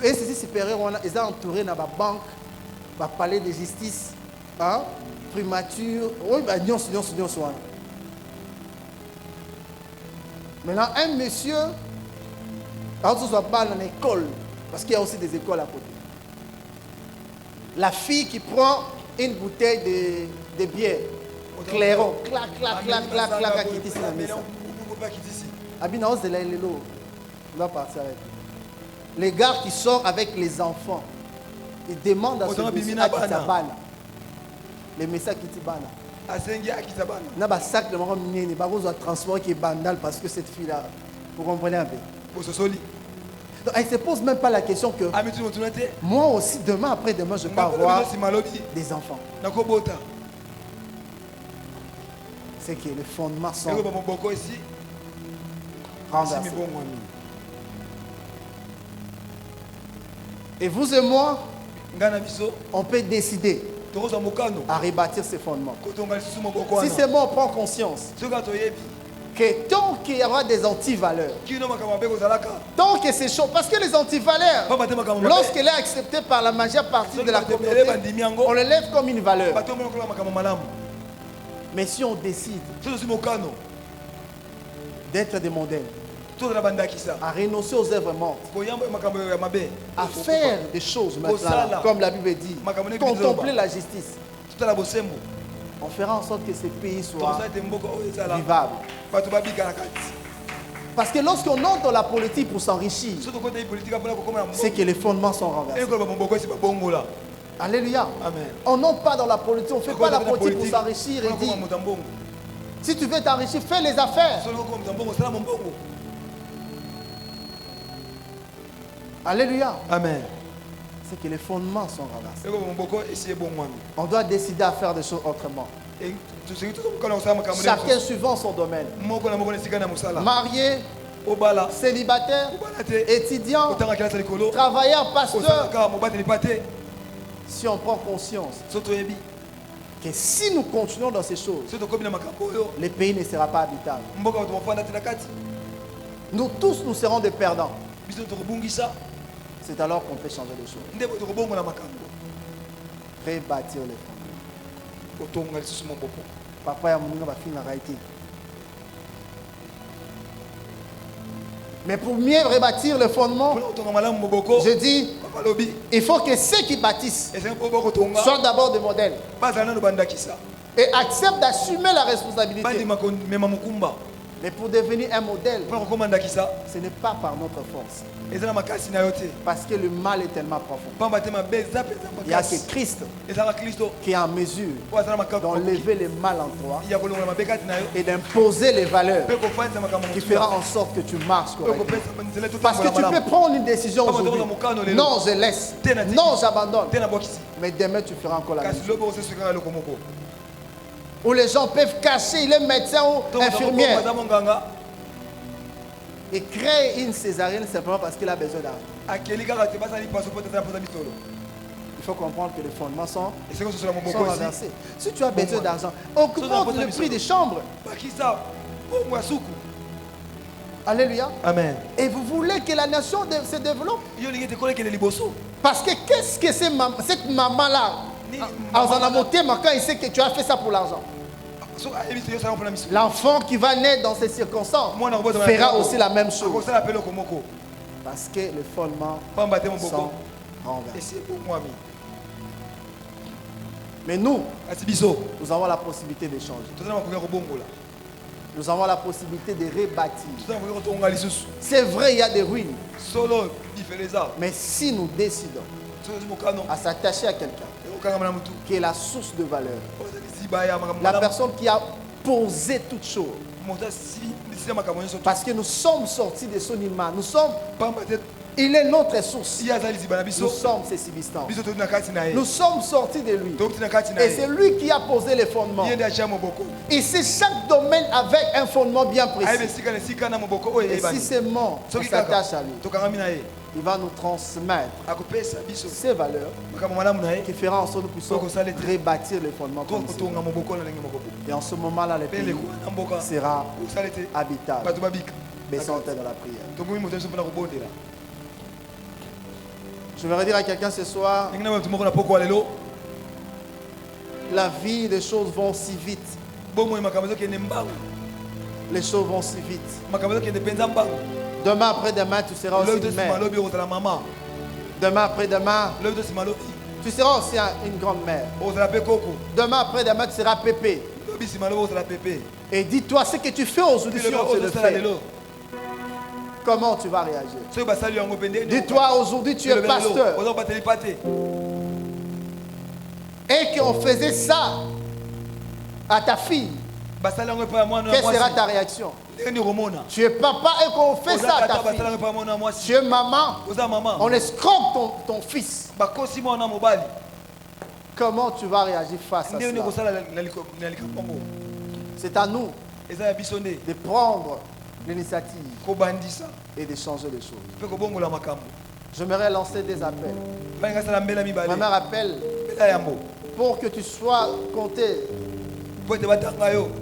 L'institut supérieur, ils ont entouré dans la banque, le palais de justice, primature. Maintenant, un monsieur, quand on soit pas dans l'école, parce qu'il y a aussi des écoles à côté. La fille qui prend une bouteille de bière, clairon, clac, qui dit ça. Abina ose de la l'élo, on va partir avec lui. Les gars qui sortent avec les enfants, ils demandent à ce monsieur à Kitabana. Les messages Kitibana. N'a pas sac de marron minier, pas besoin de transport qui est bandal parce que cette fille-là, vous comprenez un peu. Donc, elle ne se pose même pas la question que moi aussi, demain, après-demain, je peux avoir des enfants. C'est que les fondements sont renversés. Et vous et moi, on peut décider à rebâtir ces fondements. Si c'est moi, on prend conscience que tant qu'il y aura des antivaleurs, tant que c'est chaud, parce que les antivaleurs, lorsqu'elle est acceptée par la majeure partie de la communauté, on le lève comme une valeur. Mais si on décide d'être des modèles, à renoncer aux œuvres mortes, à faire des choses maintenant, comme la Bible dit, contempler la justice, on fera en sorte que ces pays soient vivables. Parce que lorsqu'on entre dans la politique pour s'enrichir, c'est que les fondements sont renversés. Alléluia. Amen. On n'entre pas dans la politique, on ne fait pas la politique pour s'enrichir et dire, si tu veux t'enrichir, fais les affaires. Alléluia. Amen. C'est que les fondements sont renversés. On doit décider à faire des choses autrement. Chacun suivant son domaine. Marié, célibataire, étudiant, travailleur, pasteur. Si on prend conscience que si nous continuons dans ces choses, le pays ne sera pas habitable. Nous tous, nous serons des perdants. C'est alors qu'on peut changer les choses. Rebâtir les fondements. Papa et maman va finir la été. Mais pour mieux rebâtir le fondement, je dis, il faut que ceux qui bâtissent soient d'abord des modèles et acceptent d'assumer la responsabilité. Mais pour devenir un modèle, ce n'est pas par notre force. Parce que le mal est tellement profond. Il n'y a que Christ qui est en mesure d'enlever le mal en toi et d'imposer les valeurs qui feront en sorte que tu marches correctement. Parce que tu peux prendre une décision aujourd'hui. Non, je laisse. Non, j'abandonne. Mais demain, tu feras encore la même chose. Où les gens peuvent cacher, il est médecin ou infirmière, et créer une césarienne simplement parce qu'il a besoin d'argent. Il faut comprendre que les fondements sont renversés. Si tu as besoin d'argent, augmente le prix des chambres. Alléluia. Amen. Et vous voulez que la nation se développe. Parce que qu'est-ce que cette maman-là, quand il sait que tu as fait ça pour l'argent, l'enfant qui va naître dans ces circonstances fera aussi la même chose. Parce que les fondements sont renversés. Mais nous avons la possibilité de changer. Nous avons la possibilité de rebâtir. C'est vrai, il y a des ruines. Mais si nous décidons à s'attacher à quelqu'un qui est la source de valeur, la personne qui a posé toutes choses, parce que nous sommes sortis de son image, il est notre source. Nous sommes ses substances. Nous sommes sortis de lui. Et c'est lui qui a posé les fondements. Et c'est chaque domaine avec un fondement bien précis. Et si c'est mort, on s'attache à lui. Il va nous transmettre ces valeurs qui feront en sorte que nous puissions rebâtir les fondements. Et en ce moment-là, le pays sera habitable. Baissons dans la prière. Je voudrais dire à quelqu'un ce soir, la vie, les choses vont si vite. Les choses vont si vite. Demain après-demain, tu seras aussi une mère. Demain après-demain, tu seras aussi une grande mère. Demain après-demain, tu seras pépé. Et dis-toi, ce que tu fais aujourd'hui, si on te le fait, comment tu vas réagir? Dis-toi, aujourd'hui, tu es pasteur. Et qu'on faisait ça à ta fille. Quelle sera ta réaction? Tu es papa et qu'on fait ça à ta fille. Tu es maman, on escroque ton fils. Comment tu vas réagir face à cela? C'est à nous de prendre l'initiative et de changer les choses. J'aimerais lancer des appels. Premier appel pour que tu sois compté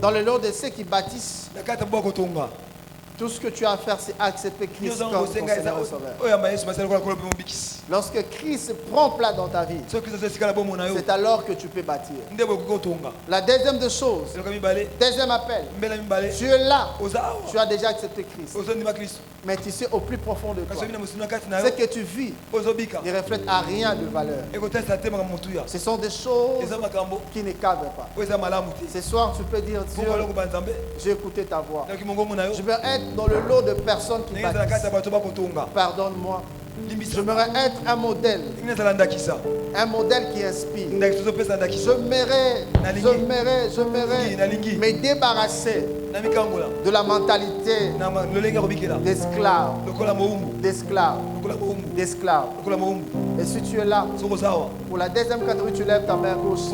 dans le lot de ceux qui bâtissent. Tout ce que tu as à faire, c'est accepter Christ comme ton Seigneur et Sauveur. Lorsque Christ prend place dans ta vie, c'est alors que tu peux bâtir. La deuxième des choses, deuxième appel, tu es là, tu as déjà accepté Christ. Mais tu sais au plus profond de toi, ce que tu vis ne reflète à rien de valeur. Ce sont des choses qui ne cadrent pas. Ce soir, tu peux dire, Dieu, j'ai écouté ta voix. Je veux être dans le lot de personnes qui bâtissent. Pardonne-moi. J'aimerais être un modèle qui inspire. J'aimerais me débarrasser de la mentalité d'esclave. Et si tu es là, pour la deuxième catégorie, tu lèves ta main gauche.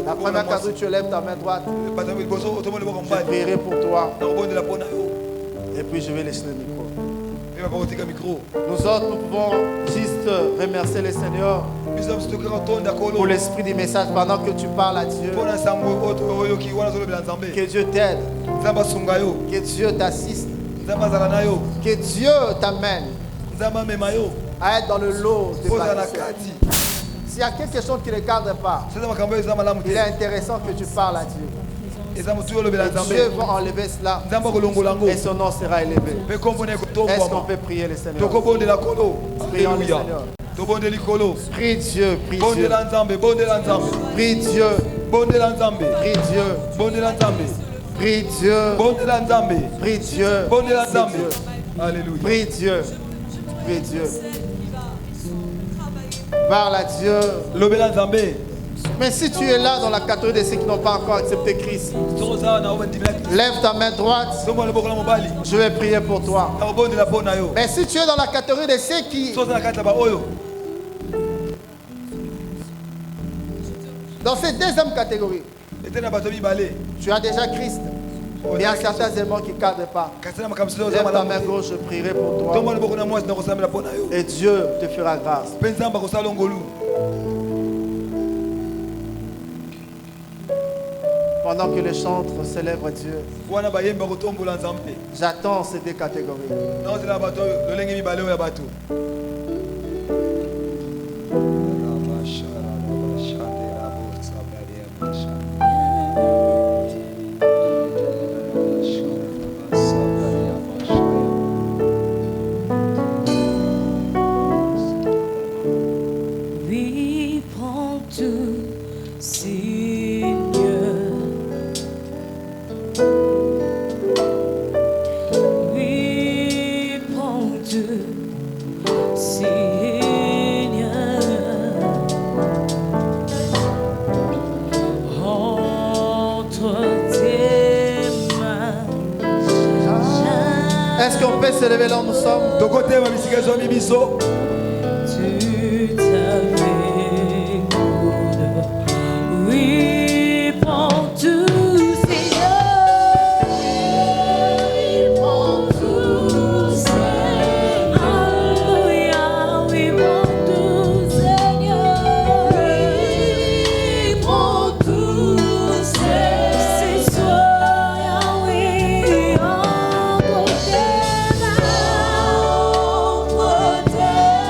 La première catégorie, tu lèves ta main droite. Je prierai pour toi. Et puis je vais laisser le micro. Nous autres, nous pouvons juste remercier le Seigneur pour l'esprit du message pendant que tu parles à Dieu. Que Dieu t'aide. Que Dieu t'assiste. Que Dieu t'amène à être dans le lot des bâtisseurs. S'il y a quelque chose qui ne cadre pas, il est intéressant que tu parles à Dieu. Et Dieu va enlever cela et son nom sera élevé. Est-ce qu'on peut prier le Seigneur? Prions le Seigneur. Prie Dieu, prie Dieu. Prie Dieu. Prie Dieu. Prie Dieu. Prie Dieu. Alléluia. Prie Dieu. Prie Dieu. Parle à Dieu. Mais si tu es là dans la catégorie de ceux qui n'ont pas encore accepté Christ, lève ta main droite. Je vais prier pour toi. Mais si tu es dans la catégorie de ceux qui... Dans cette deuxième catégorie, tu as déjà Christ. Mais il y a certains éléments qui ne cadrent pas. Lève ta main gauche, je prierai pour toi. Et Dieu te fera grâce. Pendant que les chantres célèbrent Dieu, j'attends ces deux catégories. Oui, prends tout, Seigneur. Oui, prends tout, Seigneur. Entre tes mains. Est-ce qu'on peut se lever là où nous sommes? Tu t'avais oui, prends tout, Seigneur. Oui, prends tout, Seigneur. Alléluia, oui, prends tout, Seigneur. Oui, prends tout, Seigneur. C'est toi, oui, entre tes mains, entre tes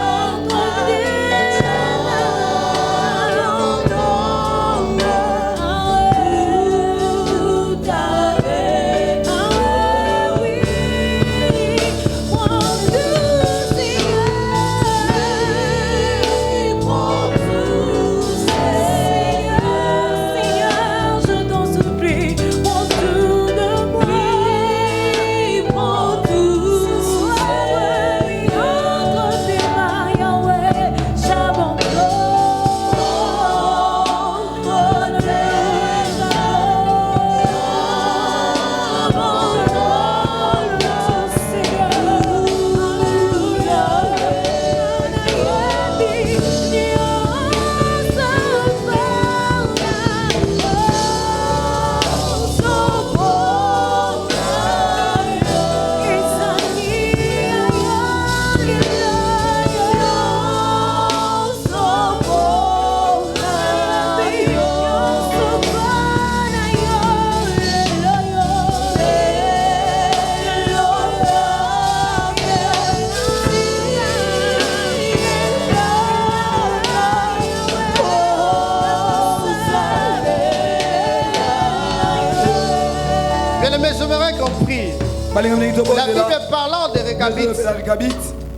Bien aimé, j'aimerais qu'on prie. La Bible parlant des Récabites,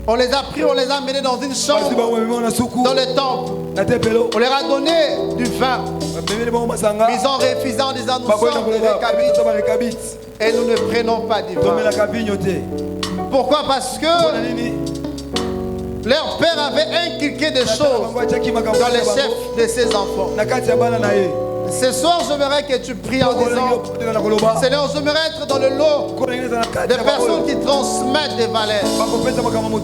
on les a pris, on les a menés dans une chambre, dans le temple. On leur a donné du vin. Ils ont refusé en disant nous sommes des Récabites et nous ne prenons pas du vin. Pourquoi? Parce que leur père avait inculqué des choses dans les chefs de ses enfants. Ce soir, j'aimerais que tu pries en disant Seigneur, j'aimerais être dans le lot des personnes qui transmettent des valeurs,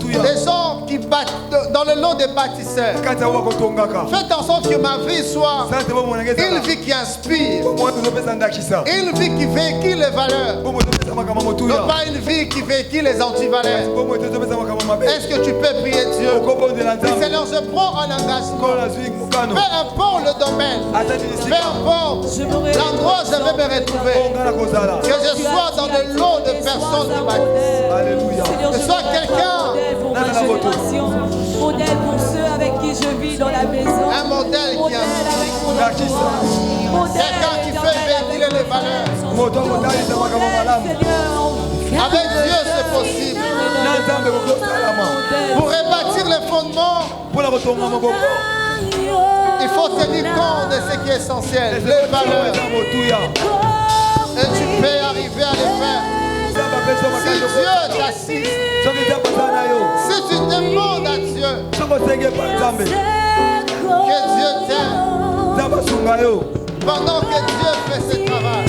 des gens qui battent dans le lot des bâtisseurs. Faites en sorte que ma vie soit une vie qui inspire, une vie qui véhicule les valeurs, non pas une vie qui véhicule les antivaleurs. Est-ce que tu peux prier Dieu? Seigneur, je prends un engagement. Peu importe le domaine, peu importe l'endroit où je vais me retrouver, que je sois dans le lot de personnes qui bâtissent, que je sois quelqu'un, modèle pour ceux avec qui je vis dans la maison, un modèle qui inspire, quelqu'un qui fait véhiculer les valeurs. Avec Dieu c'est possible. Pour rebâtir les fondements, il faut tenir compte de ce qui est essentiel, les valeurs. Et tu peux arriver à les faire. Si Dieu t'assiste, si tu demandes à Dieu que Dieu t'aime, pendant que Dieu fait ce travail.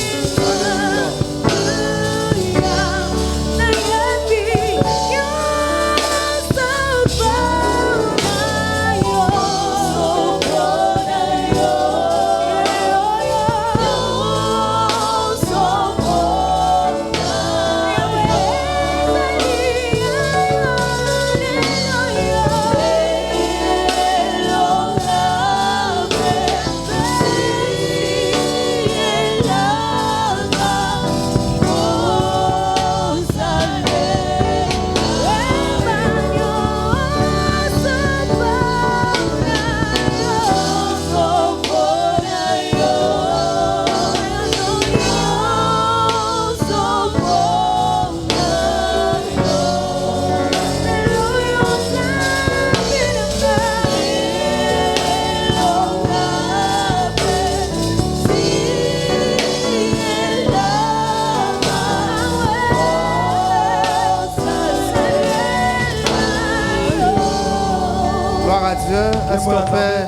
Est-ce qu'on peut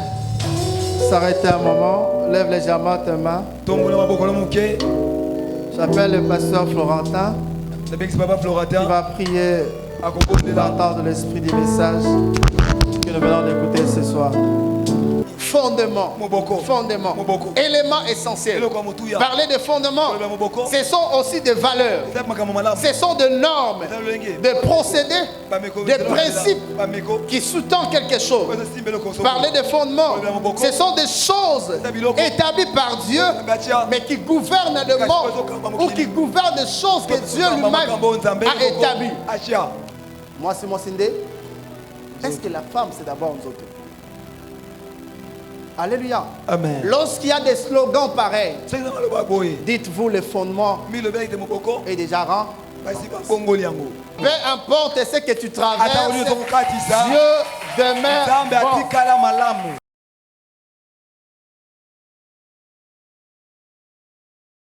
s'arrêter un moment? Lève légèrement tes mains. J'appelle le pasteur Florentin. Il va prier d'entendre l'esprit du message que nous venons d'écouter ce soir. Fondement, élément essentiel. Parler de fondement, ce sont aussi des valeurs, ce sont des normes, des procédés, des principes qui sous-tendent quelque chose. Parler de fondement, ce sont des choses établies par Dieu, mais qui gouvernent le monde ou qui gouvernent des choses que Dieu lui-même a établies. Moi, c'est mon Sindé. Est-ce que la femme, c'est d'abord nous autres? Alléluia. Amen. Lorsqu'il y a des slogans pareils, dites-vous le fondement est déjà rang. Peu importe ce que tu traverses, Dieu demeure bon.